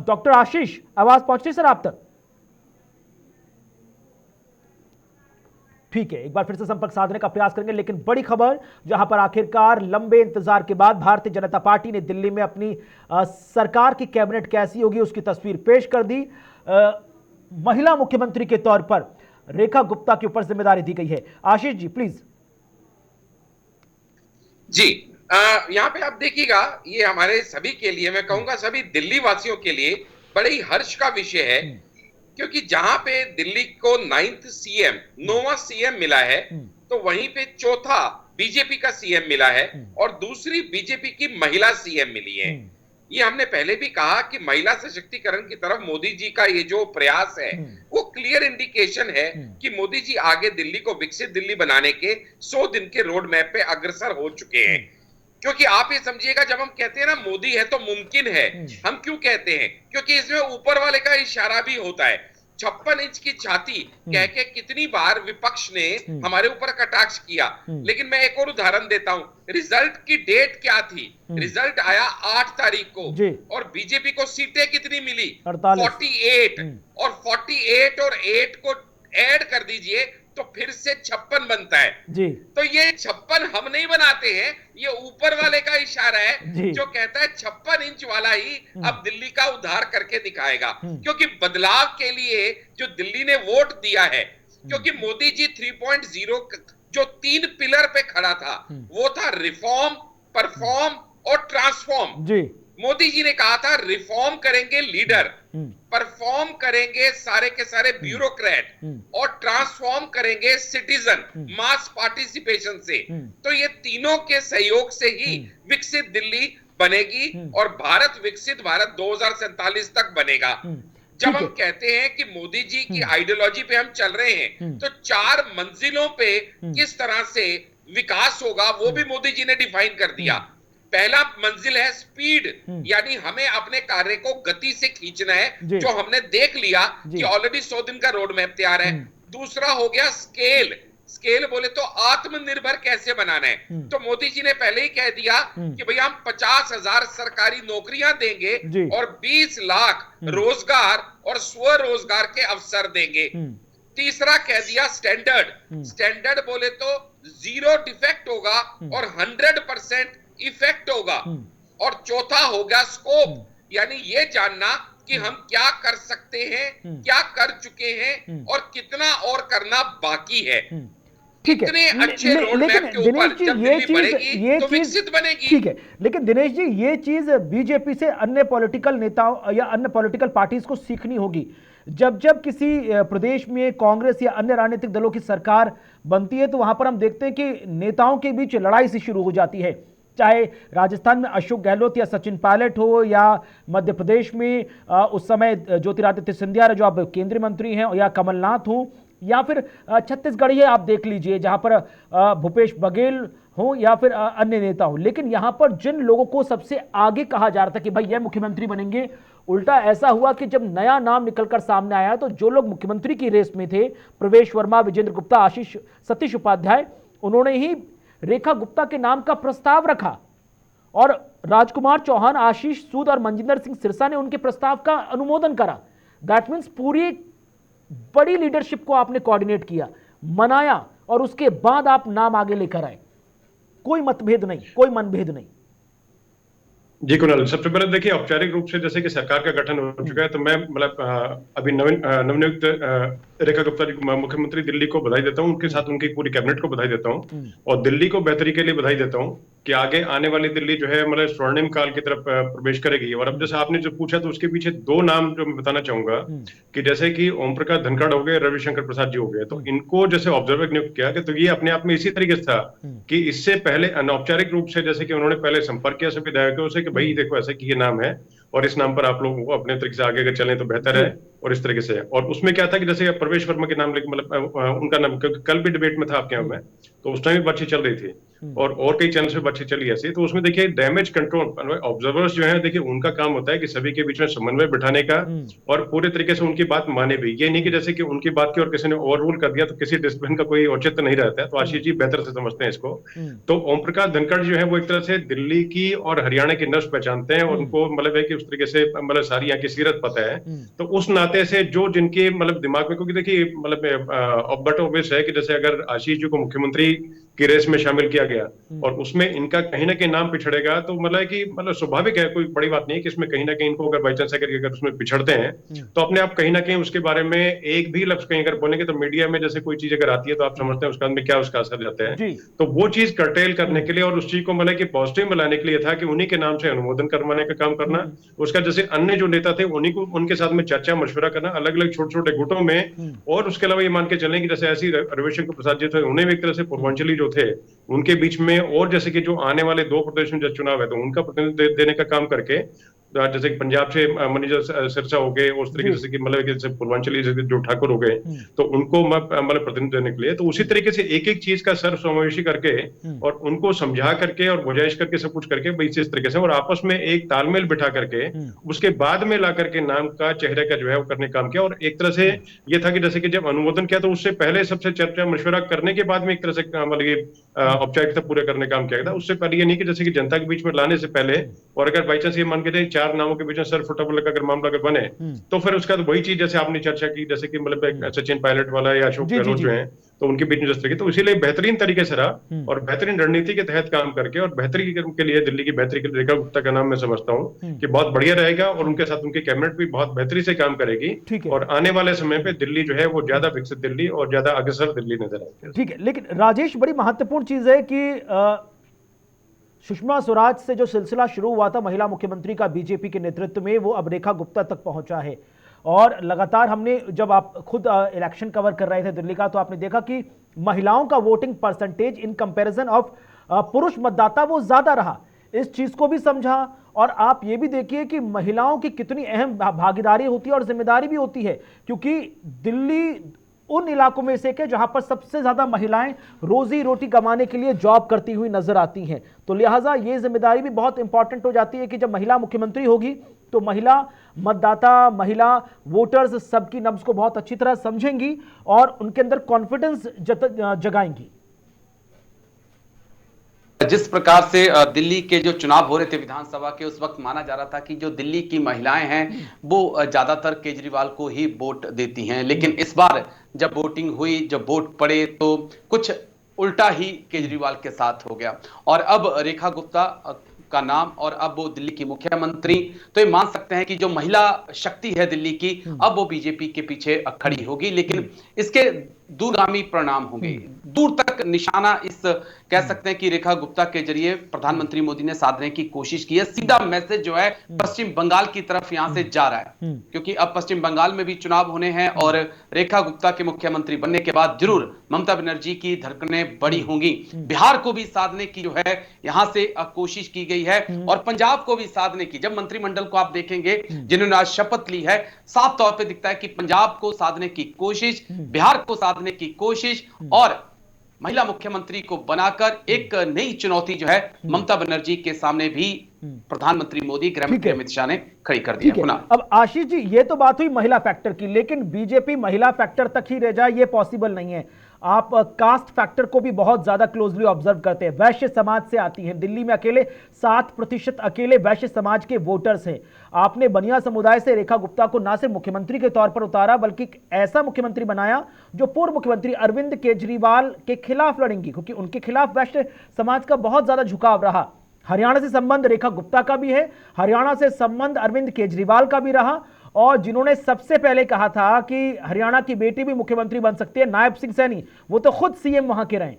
डॉक्टर आशीष, आवाज पहुंच रही सर आप तक? ठीक है, एक बार फिर से संपर्क साधने का प्रयास करेंगे। लेकिन बड़ी खबर, जहां पर आखिरकार लंबे इंतजार के बाद भारतीय जनता पार्टी ने दिल्ली में अपनी सरकार की कैबिनेट कैसी होगी उसकी तस्वीर पेश कर दी। महिला मुख्यमंत्री के तौर पर रेखा गुप्ता के ऊपर जिम्मेदारी दी गई है। आशीष जी प्लीज। जी, यहाँ पे आप देखिएगा, ये हमारे सभी के लिए, मैं कहूंगा सभी दिल्ली वासियों के लिए बड़े ही हर्ष का विषय है, क्योंकि जहां पे दिल्ली को 9th सीएम, 9वां सीएम मिला है, तो वहीं पे चौथा बीजेपी का सीएम मिला है और दूसरी बीजेपी की महिला सीएम मिली है। ये हमने पहले भी कहा कि महिला सशक्तिकरण की तरफ मोदी जी का ये जो प्रयास है वो क्लियर इंडिकेशन है कि मोदी जी आगे दिल्ली को विकसित दिल्ली बनाने के 100 दिन के रोड मैप पे अग्रसर हो चुके हैं। क्योंकि आप ये समझिएगा, जब हम कहते हैं ना मोदी है तो मुमकिन है, हम क्यों कहते हैं? क्योंकि इसमें ऊपर वाले का इशारा भी होता है। 56 इंच की छाती कह के कितनी बार विपक्ष ने हमारे ऊपर कटाक्ष किया। लेकिन मैं एक और उदाहरण देता हूं, रिजल्ट की डेट क्या थी? रिजल्ट आया 8 तारीख को और बीजेपी को सीटें कितनी मिली? 48। और 48 और 8 को ऐड कर दीजिए तो फिर से 56 बनता है जी। तो ये 56 हम नहीं बनाते हैं, ये ऊपर वाले का इशारा है जो कहता है 56 इंच वाला ही अब दिल्ली का उद्धार करके दिखाएगा। क्योंकि बदलाव के लिए जो दिल्ली ने वोट दिया है, क्योंकि मोदी जी 3.0 जो 3 पिलर पे खड़ा था वो था रिफॉर्म, परफॉर्म और ट्रांसफॉर्म जी। मोदी जी ने कहा था रिफॉर्म करेंगे लीडर, परफॉर्म करेंगे सारे के सारे ब्यूरोक्रेट और ट्रांसफॉर्म करेंगे सिटीजन, मास पार्टिसिपेशन से। तो ये तीनों के सहयोग से ही विकसित दिल्ली बनेगी और भारत विकसित भारत 2047 तक बनेगा। जब हम कहते हैं कि मोदी जी की आइडियोलॉजी पे हम चल रहे हैं, तो 4 मंजिलों पे किस तरह से विकास होगा वो भी मोदी जी ने डिफाइन कर दिया। पहला मंजिल है स्पीड, यानी हमें अपने कार्य को गति से खींचना है, जो हमने देख लिया कि ऑलरेडी 100 दिन का रोड मैप तैयार है। दूसरा हो गया स्केल, स्केल बोले तो आत्मनिर्भर कैसे बनाना है। तो मोदी जी ने पहले ही कह दिया कि भैया हम 50,000 सरकारी नौकरियां देंगे और 20 लाख रोजगार और स्वरोजगार के अवसर देंगे। तीसरा कह दिया स्टैंडर्ड, स्टैंडर्ड बोले तो 0 डिफेक्ट होगा और 100% इफेक्ट होगा। और चौथा हो गया स्कोप, यानी ये जानना कि हम क्या कर सकते हैं, क्या कर चुके हैं और कितना और करना बाकी है। ठीक है, अच्छे रोड मैप के ऊपर जब दिल्ली बढ़ेगी तो विकसित बनेगी। ठीक है, लेकिन दिनेश जी ये चीज बीजेपी से अन्य पॉलिटिकल नेताओं या अन्य पॉलिटिकल पार्टीज को सीखनी होगी। जब जब किसी प्रदेश में कांग्रेस या अन्य राजनीतिक दलों की सरकार बनती है तो वहां पर हम देखते हैं कि नेताओं के बीच लड़ाई सी शुरू हो जाती है। चाहे राजस्थान में अशोक गहलोत या सचिन पायलट हो, या मध्य प्रदेश में उस समय ज्योतिरादित्य सिंधिया जो अब केंद्रीय मंत्री हैं, या कमलनाथ हो, या फिर छत्तीसगढ़ ही आप देख लीजिए जहां पर भूपेश बघेल हो या फिर अन्य नेता हो। लेकिन यहां पर जिन लोगों को सबसे आगे कहा जा रहा था कि भाई ये मुख्यमंत्री बनेंगे, उल्टा ऐसा हुआ कि जब नया नाम निकलकर सामने आया तो जो लोग मुख्यमंत्री की रेस में थे, प्रवेश वर्मा, विजेंद्र गुप्ता, आशीष सतीश उपाध्याय, उन्होंने ही रेखा गुप्ता के नाम का प्रस्ताव रखा और राजकुमार चौहान, आशीष सूद और मनजिंदर सिंह सिरसा ने उनके प्रस्ताव का अनुमोदन करा। दैट मीन्स पूरी बड़ी लीडरशिप को आपने कोऑर्डिनेट किया, मनाया और उसके बाद आप नाम आगे लेकर आए। कोई मतभेद नहीं, कोई मनभेद नहीं। जी कुणाल, सबसे पहले देखिए औपचारिक रूप से जैसे कि सरकार का गठन हो चुका है, तो मैं मतलब अभी नवनियुक्त रेखा गुप्ता जी मुख्यमंत्री दिल्ली को बधाई देता हूं, उनके साथ उनकी पूरी कैबिनेट को बधाई देता हूं और दिल्ली को बेहतरी के लिए बधाई देता हूं। कि आगे आने वाली दिल्ली जो है मतलब स्वर्णिम काल की तरफ प्रवेश करेगी। और अब जैसे आपने जो पूछा तो उसके पीछे दो नाम जो मैं बताना चाहूंगा कि जैसे कि ओम प्रकाश धनखड़ हो गए, रविशंकर प्रसाद जी हो गए, तो इनको जैसे ऑब्जर्वर नियुक्त किया कि तो ये अपने आप में इसी तरीके से था कि इससे पहले अनौपचारिक रूप से जैसे कि उन्होंने पहले संपर्क किया सभी विधायकों से कि भाई देखो ऐसा कि ये नाम है और इस नाम पर आप लोग अपने तरीके से आगे अगर चलें तो बेहतर है, और इस तरीके से। और उसमें क्या था कि जैसे प्रवेश वर्मा के नाम लेके मतलब उनका नाम, क्योंकि कल भी डिबेट में था आपके यहाँ में, तो उस टाइम भी बातचीत चल रही थी और कई चैनल पे बातचीत चली ऐसी। तो उसमें देखिए डैमेज कंट्रोल ऑब्जर्वर्स जो है, देखिए उनका काम होता है कि सभी के बीच में समन्वय बिठाने का और पूरे तरीके से उनकी बात माने भी। ये नहीं कि जैसे कि उनकी बात की और किसी ने ओवर रूल कर दिया तो किसी डिसिप्लिन का कोई औचित्य नहीं रहता है। तो आशीष जी बेहतर से समझते हैं इसको। तो ओम प्रकाश धनखड़ जो है वो एक तरह से दिल्ली की और हरियाणा की नब्ज पहचानते हैं और उनको मतलब है कि उस तरीके से मतलब सारी यहाँ की सीरत पता है। तो उस नाते से जो जिनके मतलब दिमाग में, क्योंकि देखिए मतलब बट ऑब्वियस है कि जैसे अगर आशीष जी को मुख्यमंत्री की रेस में शामिल किया गया और उसमें इनका कहीं ना कहीं नाम पिछड़ेगा, तो मतलब कि मतलब स्वाभाविक है, कोई बड़ी बात नहीं है कि इसमें कहीं ना कहीं इनको अगर बाई चांस अगर उसमें पिछड़ते हैं तो अपने आप कहीं ना कहीं उसके बारे में एक भी लफ्ज कहीं अगर बोलेंगे तो मीडिया में जैसे कोई चीज अगर आती है तो आप समझते हैं उसका में क्या उसका असर जाता है। तो वो चीज कर्टेल करने के लिए और उस चीज को मतलब कि पॉजिटिव में लाने के लिए था कि उन्हीं के नाम से अनुमोदन करवाने का काम करना। उसका जैसे अन्य जो नेता थे उन्हीं को उनके साथ में चर्चा मशवरा करना अलग अलग छोटे छोटे गुटों में। और उसके अलावा ये मान के चलें कि जैसे ऐसी रविशंकर प्रसाद जी थे, उन्हें भी एक तरह से पूर्वांचली जो थे उनके बीच में, और जैसे कि जो आने वाले 2 प्रदेश में जो चुनाव है तो उनका प्रतिनिधित्व देने का काम करके, जैसे कि पंजाब से मनीजर सिरसा हो गए, उस तरीके से कि मतलब जैसे पूर्वांचली जो ठाकुर हो गए तो उनको मतलब प्रतिनिधित्व देने के लिए, तो उसी तरीके से एक एक चीज का सर्वसमावेशी करके और उनको समझा करके और गुजारिश करके सब कुछ करके भाई इस तरीके से और आपस में एक तालमेल बिठा करके उसके बाद में ला करके नाम का चेहरे का जो है वो करने काम किया। और एक तरह से ये था कि जैसे कि जब अनुमोदन किया तो उससे पहले सबसे चर्चा मशवरा करने के बाद में एक तरह से मतलब ये औपचारिकता पूरे करने काम किया गया था। उससे पहले ये नहीं कि जैसे कि जनता के बीच में लाने से पहले, और अगर बाई चांस ये मान के जाए 4 नामों के बीच में सर फुटबॉल का अगर मामला अगर बने तो फिर उसका तो वही चीज जैसे आपने चर्चा की, जैसे कि मतलब सचिन पायलट वाला या अशोक गहलोत जो है तो उनके बीच में जिस तरीके, तो इसीलिए बेहतरीन तरीके से रहा और बेहतरीन रणनीति के तहत काम करके और बेहतरी के लिए दिल्ली की बेहतरी के लिए रेखा गुप्ता का नाम मैं समझता हूँ कि बहुत बढ़िया रहेगा और उनके साथ उनकी कैबिनेट भी बहुत बेहतरी से काम करेगी और आने वाले समय पे दिल्ली जो है वो ज्यादा विकसित दिल्ली और ज्यादा अग्रसर दिल्ली नजर आएगी। ठीक है, लेकिन राजेश बड़ी महत्वपूर्ण चीज है कि सुषमा स्वराज से जो सिलसिला शुरू हुआ था महिला मुख्यमंत्री का बीजेपी के नेतृत्व में, वो अब रेखा गुप्ता तक पहुंचा है। और लगातार हमने, जब आप खुद इलेक्शन कवर कर रहे थे दिल्ली का, तो आपने देखा कि महिलाओं का voting percentage in comparison of पुरुष मतदाता वो ज्यादा रहा। इस चीज को भी समझा और आप ये भी देखिए कि महिलाओं की कितनी अहम भागीदारी होती है और जिम्मेदारी भी होती है, क्योंकि दिल्ली उन इलाकों में से के जहां पर सबसे ज्यादा महिलाएं रोजी रोटी कमाने के लिए जॉब करती हुई नजर आती हैं। तो लिहाजा ये जिम्मेदारी भी बहुत इंपॉर्टेंट हो जाती है कि जब महिला मुख्यमंत्री होगी तो महिला मतदाता, महिला वोटर्स सबकी नब्ज को बहुत अच्छी तरह समझेंगी और उनके अंदर कॉन्फिडेंस जगाएंगी। जिस प्रकार से दिल्ली के जो चुनाव हो रहे थे विधानसभा के, उस वक्त माना जा रहा था कि जो दिल्ली की महिलाएं हैं वो ज्यादातर केजरीवाल को ही वोट देती हैं, लेकिन इस बार जब वोटिंग हुई, जब वोट पड़े तो कुछ उल्टा ही केजरीवाल के साथ हो गया और अब रेखा गुप्ता का नाम और अब वो दिल्ली की मुख्यमंत्री, तो ये मान सकते हैं कि जो महिला शक्ति है दिल्ली की अब वो बीजेपी के पीछे खड़ी होगी, लेकिन इसके दूरगामी परिणाम होंगे। दूर तक निशाना इस कह सकते हैं कि रेखा गुप्ता के जरिए प्रधानमंत्री मोदी ने साधने की कोशिश की है। सीधा मैसेज जो है पश्चिम बंगाल की तरफ यहां से जा रहा है, क्योंकि अब पश्चिम बंगाल में भी चुनाव होने हैं और रेखा गुप्ता के मुख्यमंत्री बनने के बाद जरूर ममता बनर्जी की धड़कनें बड़ी होंगी। बिहार को भी साधने की जो है यहां से कोशिश की गई है और पंजाब को भी साधने की। जब मंत्रिमंडल को आप देखेंगे जिन्होंने आज शपथ ली है, साफ तौर पर दिखता है कि पंजाब को साधने की कोशिश, बिहार को साधने की कोशिश और महिला मुख्यमंत्री को बनाकर एक नई चुनौती जो है ममता बनर्जी के सामने भी प्रधानमंत्री मोदी, गृह मंत्री अमित शाह ने खड़ी कर दी है। अब आशीष जी, ये तो बात हुई महिला फैक्टर की, लेकिन बीजेपी महिला फैक्टर तक ही रह जाए ये पॉसिबल नहीं है। आप कास्ट फैक्टर को भी बहुत ज्यादा क्लोजली ऑब्जर्व करते हैं। वैश्य समाज से आती हैं, दिल्ली में अकेले 7% अकेले वैश्य समाज के वोटर्स हैं। आपने बनिया समुदाय से रेखा गुप्ता को ना सिर्फ मुख्यमंत्री के तौर पर उतारा बल्कि ऐसा मुख्यमंत्री बनाया जो पूर्व मुख्यमंत्री अरविंद केजरीवाल के खिलाफ लड़ेंगी, क्योंकि उनके खिलाफ वैश्य समाज का बहुत ज्यादा झुकाव रहा। हरियाणा से संबंध रेखा गुप्ता का भी है, हरियाणा से संबंध अरविंद केजरीवाल का भी रहा, और जिन्होंने सबसे पहले कहा था कि हरियाणा की बेटी भी मुख्यमंत्री बन सकती है, नायब सिंह सैनी, वो तो खुद सीएम वहां के रहे।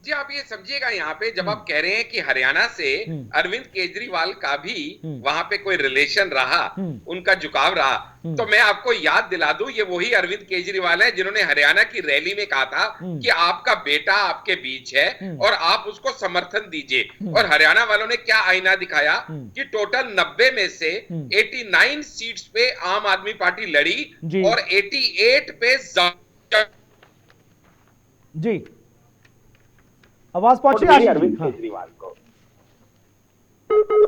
जी आप ये समझिएगा यहाँ पे जब आप कह रहे हैं कि हरियाणा से अरविंद केजरीवाल का भी वहां पे कोई रिलेशन रहा, उनका झुकाव रहा, तो मैं आपको याद दिला दूं ये वही अरविंद केजरीवाल है जिन्होंने हरियाणा की रैली में कहा था कि आपका बेटा आपके बीच है और आप उसको समर्थन दीजिए। और हरियाणा वालों ने क्या आईना दिखाया कि टोटल 90 में से 89 सीट्स पे आम आदमी पार्टी लड़ी और 88 पे जी आवाज पहुंची अरविंद केजरीवाल को।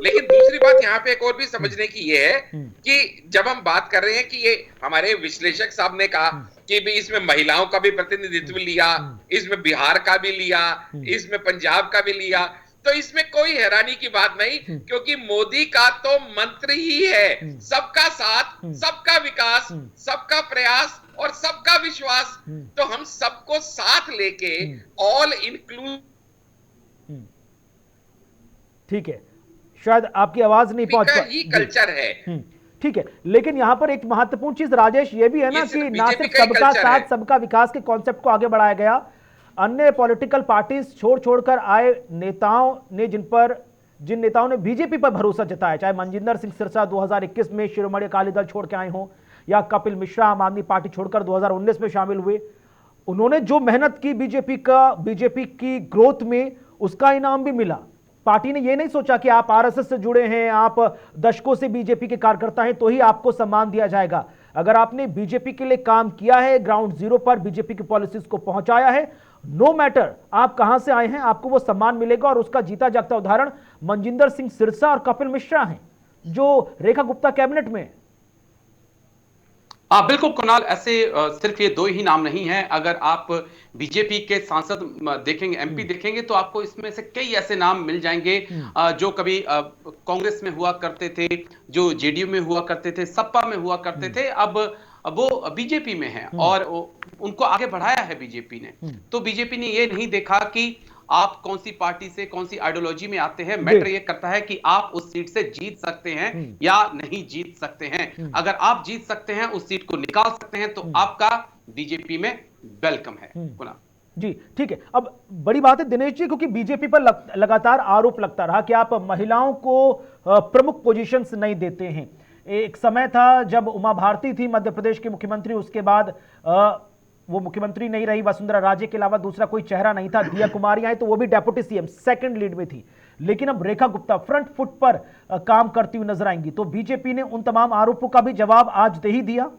लेकिन दूसरी बात यहाँ पे एक और भी समझने की ये है कि जब हम बात कर रहे हैं कि ये हमारे विश्लेषक साहब ने कहा कि भी इसमें महिलाओं का भी प्रतिनिधित्व लिया, इसमें बिहार का भी लिया, इसमें पंजाब का भी लिया, तो इसमें कोई हैरानी की बात नहीं, क्योंकि मोदी का तो मंत्र ही है सबका साथ, सबका विकास, सबका प्रयास और सबका विश्वास। तो हम सबको साथ लेके ऑल इंक्लूड। ठीक है, शायद आपकी आवाज नहीं पहुंच पाई, कल्चर है। ठीक है, लेकिन यहां पर एक महत्वपूर्ण चीज राजेश ये भी है ना कि ना सिर्फ सबका साथ सबका विकास के कॉन्सेप्ट को आगे बढ़ाया गया, अन्य पॉलिटिकल पार्टीज छोड़कर आए नेताओं ने जिन नेताओं ने बीजेपी पर भरोसा जताया, चाहे मनजिंदर सिंह सिरसा 2021 में शिरोमणि अकाली दल छोड़ के आए हों या कपिल मिश्रा आम आदमी पार्टी छोड़कर 2019 में शामिल हुए, उन्होंने जो मेहनत की बीजेपी की ग्रोथ में, उसका इनाम भी मिला। पार्टी ने यह नहीं सोचा कि आप आरएसएस से जुड़े हैं, आप दशकों से बीजेपी के कार्यकर्ता हैं तो ही आपको सम्मान दिया जाएगा। अगर आपने बीजेपी के लिए काम किया है, ग्राउंड जीरो पर बीजेपी की पॉलिसीज को पहुंचाया है, नो मैटर आप कहां से आए हैं, आपको वो सम्मान मिलेगा। और उसका जीता जागता उदाहरण मनजिंदर सिंह सिरसा और कपिल मिश्रा हैं जो रेखा गुप्ता कैबिनेट में। बिल्कुल कुणाल, ऐसे सिर्फ ये दो ही नाम नहीं हैं। अगर आप बीजेपी के सांसद देखेंगे, एमपी देखेंगे, तो आपको इसमें से कई ऐसे नाम मिल जाएंगे जो कभी कांग्रेस में हुआ करते थे, जो जेडीयू में हुआ करते थे, सपा में हुआ करते थे, अब वो बीजेपी में हैं और उनको आगे बढ़ाया है बीजेपी ने। तो बीजेपी ने ये नहीं देखा कि आप कौन सी पार्टी से, कौन सी आइडियोलॉजी में आते हैं, मैटर ये करता है कि आप उस सीट से जीत सकते हैं या नहीं जीत सकते हैं। अगर आप जीत सकते हैं, उस सीट को निकाल सकते हैं, तो आपका बीजेपी में वेलकम है। जी ठीक है, अब बड़ी बात है दिनेश जी, क्योंकि बीजेपी पर लगातार आरोप लगता रहा कि आप महिलाओं को प्रमुख पोजीशंस नहीं देते हैं। एक समय था जब उमा भारती थी मध्य प्रदेश की मुख्यमंत्री, उसके बाद वो मुख्यमंत्री नहीं रही, वसुंधरा राजे के अलावा दूसरा कोई चेहरा नहीं था। दिया कुमारी आई तो वो भी डेप्यूटी सीएम सेकंड लीड में थी, लेकिन अब रेखा गुप्ता फ्रंट फुट पर काम करती हुई नजर आएंगी। तो बीजेपी ने उन तमाम आरोपों का भी जवाब आज दे ही दिया।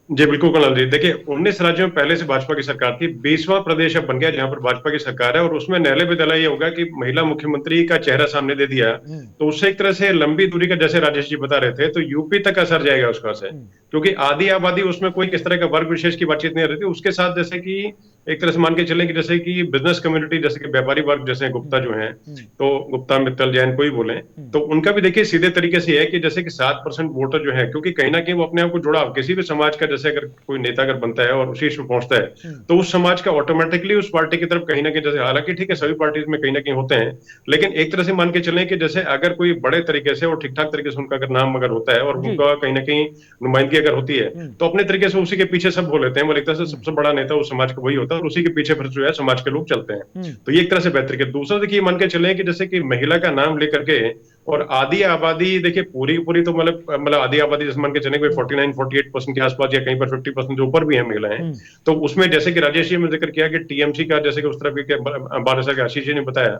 जी बिल्कुल कुणाल जी, देखिए 19 राज्यों में पहले से भाजपा की सरकार थी, 20वां प्रदेश अब बन गया जहां पर भाजपा की सरकार है, और उसमें नहले बदला ये होगा कि महिला मुख्यमंत्री का चेहरा सामने दे दिया, तो उससे एक तरह से लंबी दूरी का, जैसे राजेश जी बता रहे थे, तो यूपी तक असर जाएगा उसका से, क्योंकि आधी आबादी उसमें कोई किस तरह का वर्ग विशेष की बातचीत नहीं रहती। उसके साथ जैसे कि एक तरह से मान के चलें कि जैसे कि बिजनेस कम्युनिटी, जैसे कि व्यापारी वर्ग, जैसे गुप्ता जो हैं, तो गुप्ता मित्तल जैन कोई बोले, तो उनका भी देखिए सीधे तरीके से है कि जैसे कि 7% वोटर जो है, क्योंकि कहीं ना कहीं वो अपने आप को जुड़ा किसी भी समाज का, जैसे अगर कोई नेता अगर बनता है और शीर्ष में पहुंचता है, तो उस समाज का ऑटोमेटिकली उस पार्टी की तरफ कहीं ना कहीं, जैसे हालांकि ठीक है सभी पार्टी में कहीं ना कहीं होते हैं, लेकिन एक तरह से मान के चलें कि जैसे अगर कोई बड़े तरीके से और ठीक ठाक तरीके से उनका अगर नाम अगर होता है और उनका कहीं ना कहीं नुमाइंदगी अगर होती है, तो अपने तरीके से उसी के पीछे सब हो लेते हैं। वो एक तरह से सबसे बड़ा नेता उस समाज का वही होता है और उसी के पीछे फिर जो है समाज के लोग चलते हैं। तो ये एक तरह से बेहतर है। दूसरा देखिए मान के चले कि जैसे कि महिला का नाम लेकर के और आधी आबादी, देखिए पूरी तो मतलब आधी आबादी जैसे मान के चले 49-48% के आसपास या कहीं पर 50% जो ऊपर भी है महिलाएं, तो उसमें जैसे कि राजेश जी ने जिक्र किया कि टीएमसी का, जैसे कि उस तरह के बारासा के आशीष जी ने बताया,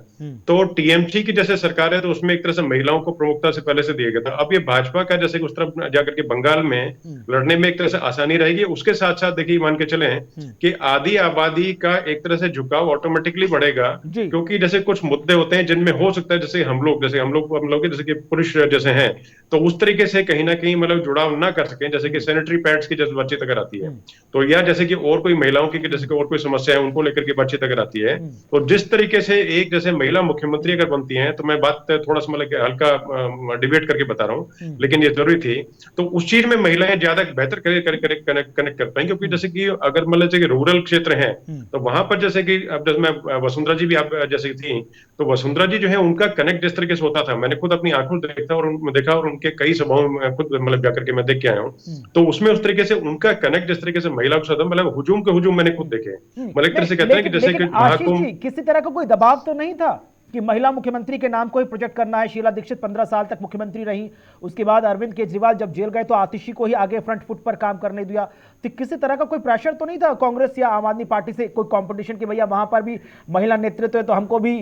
तो टीएमसी की जैसे सरकार है तो उसमें एक तरह से महिलाओं को प्रमुखता से पहले से दिया गया था। अब ये भाजपा का जैसे कि उस तरफ जाकर के बंगाल में लड़ने में एक तरह से आसानी रहेगी। उसके साथ साथ देखिए मान के चले कि आधी आबादी का एक तरह से झुकाव ऑटोमेटिकली बढ़ेगा, क्योंकि जैसे कुछ मुद्दे होते हैं जिनमें हो सकता है जैसे हम लोग जैसे कि पुरुष जैसे हैं, तो उस तरीके से कहीं ना कहीं मतलब जुड़ाव ना कर सकें, जैसे कि सैनिटरी पैड्स की जैसे बातचीत अगर आती है, तो या जैसे कि और कोई महिलाओं की जैसे कि और कोई समस्या है उनको लेकर के बातचीत अगर आती है, तो जिस तरीके से एक जैसे महिला मुख्यमंत्री अगर बनती है, तो मैं बात थोड़ा सा मतलब हल्का डिबेट करके बता रहा हूँ, लेकिन ये जरूरी थी, तो उस चीज में महिलाएं ज्यादा बेहतर कनेक्ट कर पाएंगे, क्योंकि जैसे कि अगर मतलब रूरल क्षेत्र है तो वहां पर जैसे कि अब जैसे मैं वसुंधरा जी भी आप जैसे थी, तो वसुंधरा जी जो है उनका कनेक्ट जिस तरीके से होता था, मैंने खुद अपनी आंखों से देखा और उनके कई सभाओं में खुद मतलब जाकर के मैं देख के आया हूँ। तो उसमें उस तरीके से उनका कनेक्ट, जिस तरीके से महिला के साथ मतलब हुजूम के हुजूम मैंने खुद देखे। मतलब एक तरह से कहते हैं कि जैसे कि महाकुंभ, किसी तरह का कोई दबाव तो नहीं था कि महिला मुख्यमंत्री के नाम को ही प्रोजेक्ट करना है? शीला दीक्षित 15 साल तक मुख्यमंत्री रही, उसके बाद अरविंद केजरीवाल जब जेल गए तो आतिशी को ही आगे फ्रंट फुट पर काम करने दिया। तो किसी तरह का कोई प्रेशर तो नहीं था कांग्रेस या आम आदमी पार्टी से, कोई कंपटीशन कि भैया वहां पर भी महिला नेतृत्व है तो हमको भी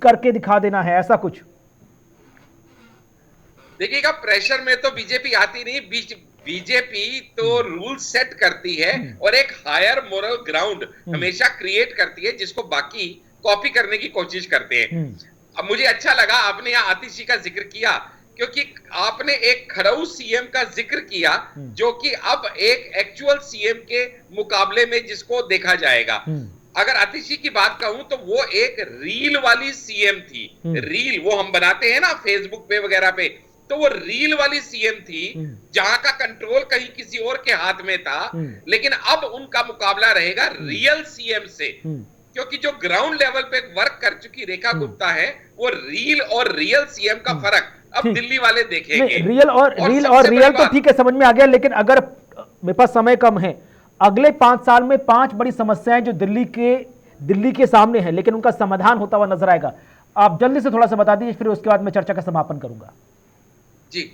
करके दिखा देना है, ऐसा कुछ? देखिएगा, प्रेशर में तो बीजेपी आती नहीं। बीजेपी तो रूल सेट करती है और एक हायर मोरल ग्राउंड हमेशा क्रिएट करती है, जिसको बाकी कॉपी करने की कोशिश करते हैं। अब मुझे अच्छा लगा आपने यहाँ आतिशी का जिक्र किया, क्योंकि आपने एक खड़ाऊ सीएम का जिक्र किया जो कि अब एक एक्चुअल सीएम के मुकाबले में जिसको देखा जाएगा। अगर आतिशी की बात कहूं तो वो एक रील वाली सीएम थी। रील वो हम बनाते हैं ना फेसबुक पे वगैरह पे, तो वो रील वाली सीएम थी जहां का कंट्रोल कहीं किसी और के हाथ में था। लेकिन अब उनका मुकाबला रहेगा रियल सीएम से, क्योंकि जो ग्राउंड लेवल पे वर्क कर चुकी रेखा गुप्ता है, वो रील और रियल सीएम का फर्क अब दिल्ली वाले देखेंगे। रियल और रियल तो ठीक है, समझ में आ गया। लेकिन अगर मेरे पास समय कम है, अगले 5 साल में 5 बड़ी समस्याएं जो दिल्ली के सामने है, लेकिन उनका समाधान होता हुआ नजर आएगा। आप जल्दी से थोड़ा सा बता दीजिए, फिर उसके बाद मैं चर्चा का समापन करूंगा। जी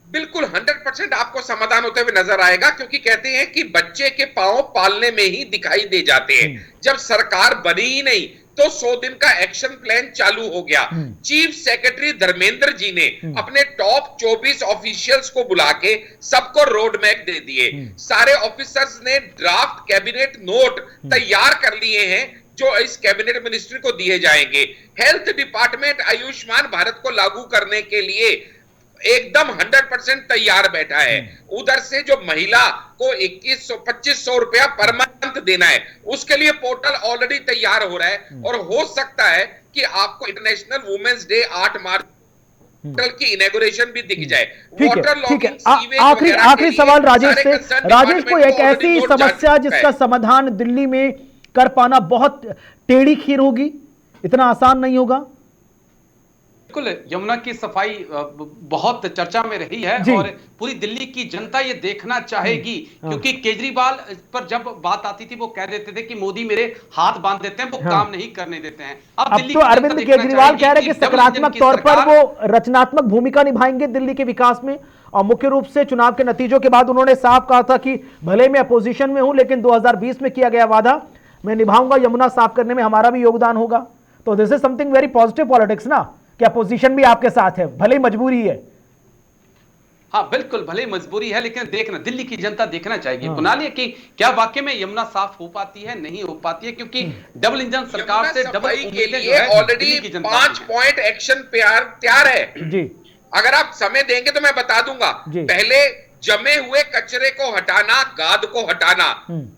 बिल्कुल, 100% आपको समाधान होते हुए नजर आएगा, क्योंकि कहते हैं कि बच्चे के पांव पालने में ही दिखाई दे जाते हैं। जब सरकार बनी ही नहीं तो 100 दिन का एक्शन प्लान चालू हो गया। चीफ सेक्रेटरी धर्मेंद्र जी ने अपने टॉप 24 ऑफिशियल्स को बुला के सबको रोड मैप दे दिए। सारे ऑफिसर्स ने ड्राफ्ट कैबिनेट नोट तैयार कर लिए हैं जो इस कैबिनेट मिनिस्ट्री को दिए जाएंगे। हेल्थ डिपार्टमेंट आयुष्मान भारत को लागू करने के लिए एकदम 100% तैयार बैठा है। उधर से जो महिला को 2100-2500 रुपया पर मंथ देना है, उसके लिए पोर्टल ऑलरेडी तैयार हो रहा है। और हो सकता है कि आपको इंटरनेशनल वुमेन्स डे 8 मार्च की इनॉग्रेशन भी दिख जाए। ठीक है। आखिरी सवाल राजेश से। राजेश, को एक ऐसी समस्या जिसका समाधान दिल्ली में कर पाना बहुत टेढ़ी खीर होगी, इतना आसान नहीं होगा? बिल्कुल, यमुना की सफाई बहुत चर्चा में रही है और पूरी दिल्ली की जनता ये देखना चाहेगी, क्योंकि केजरीवाल पर जब बात आती थी वो कह देते थे कि मोदी मेरे हाथ बांध देते हैं, वो काम नहीं करने देते हैं। अब दिल्ली तो अरविंद केजरीवाल कह रहे हैं कि सकारात्मक तौर पर वो रचनात्मक भूमिका निभाएंगे दिल्ली के विकास में। और मुख्य रूप से चुनाव के नतीजों के बाद उन्होंने साफ कहा था कि भले मैं अपोजिशन में हूं, लेकिन 2020 में किया गया वादा मैं निभाऊंगा, यमुना साफ करने में हमारा भी योगदान होगा। तो this is something very positive politics ना, कि अपोजिशन भी आपके साथ है, भले ही मजबूरी है। हाँ बिल्कुल, भले मजबूरी है, लेकिन देखना दिल्ली की जनता देखना चाहेगी कुणाल कि क्या वाकई में यमुना साफ हो पाती है, नहीं हो पाती है, क्योंकि डबल इंजन सरकार से डबल के लिए ऑलरेडी 5 पॉइंट एक्शन तैयार है जी। अगर आप समय देंगे तो मैं बता दूंगा। पहले जमे हुए कचरे को हटाना, गाद को हटाना।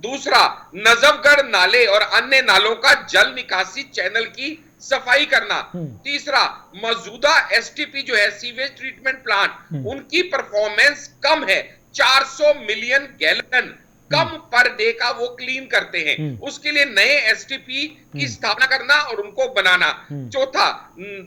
दूसरा, नजफगढ़ नाले और अन्य नालों का जल निकासी चैनल की सफाई करना। तीसरा, मौजूदा एसटीपी जो है सीवेज ट्रीटमेंट प्लांट, उनकी परफॉर्मेंस कम है। 400 मिलियन गैलन कम पर डे का वो क्लीन करते हैं। उसके लिए नए एसटीपी की स्थापना करना और उनको बनाना। चौथा,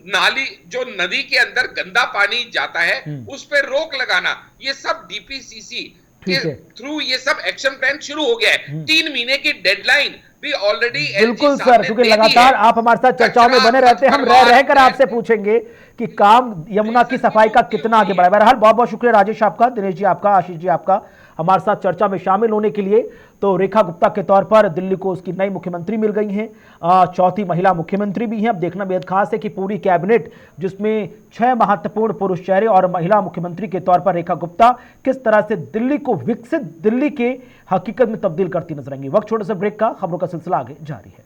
नाली जो नदी के अंदर गंदा पानी जाता है उस पर रोक लगाना। ये सब डीपीसीसी के थ्रू ये सब एक्शन प्लान शुरू हो गया है। 3 महीने की डेडलाइन भी ऑलरेडी बिल्कुल सर, क्योंकि लगातार आप हमारे साथ चर्चाओं में बने रहते हैं, हम रहकर आपसे पूछेंगे कि काम यमुना की सफाई का कितना आगे बढ़ा। बहरहाल बहुत बहुत शुक्रिया राजेश आपका, दिनेश जी आपका, आशीष जी आपका हमारे साथ चर्चा में शामिल होने के लिए। तो रेखा गुप्ता के तौर पर दिल्ली को उसकी नई मुख्यमंत्री मिल गई हैं, 4थी महिला मुख्यमंत्री भी हैं। अब देखना बेहद खास है कि पूरी कैबिनेट जिसमें 6 महत्वपूर्ण पुरुष चेहरे और महिला मुख्यमंत्री के तौर पर रेखा गुप्ता किस तरह से दिल्ली को विकसित दिल्ली के हकीकत में तब्दील करती नजर आएंगी। वक्त छोटे से ब्रेक का, खबरों का सिलसिला आगे जारी है।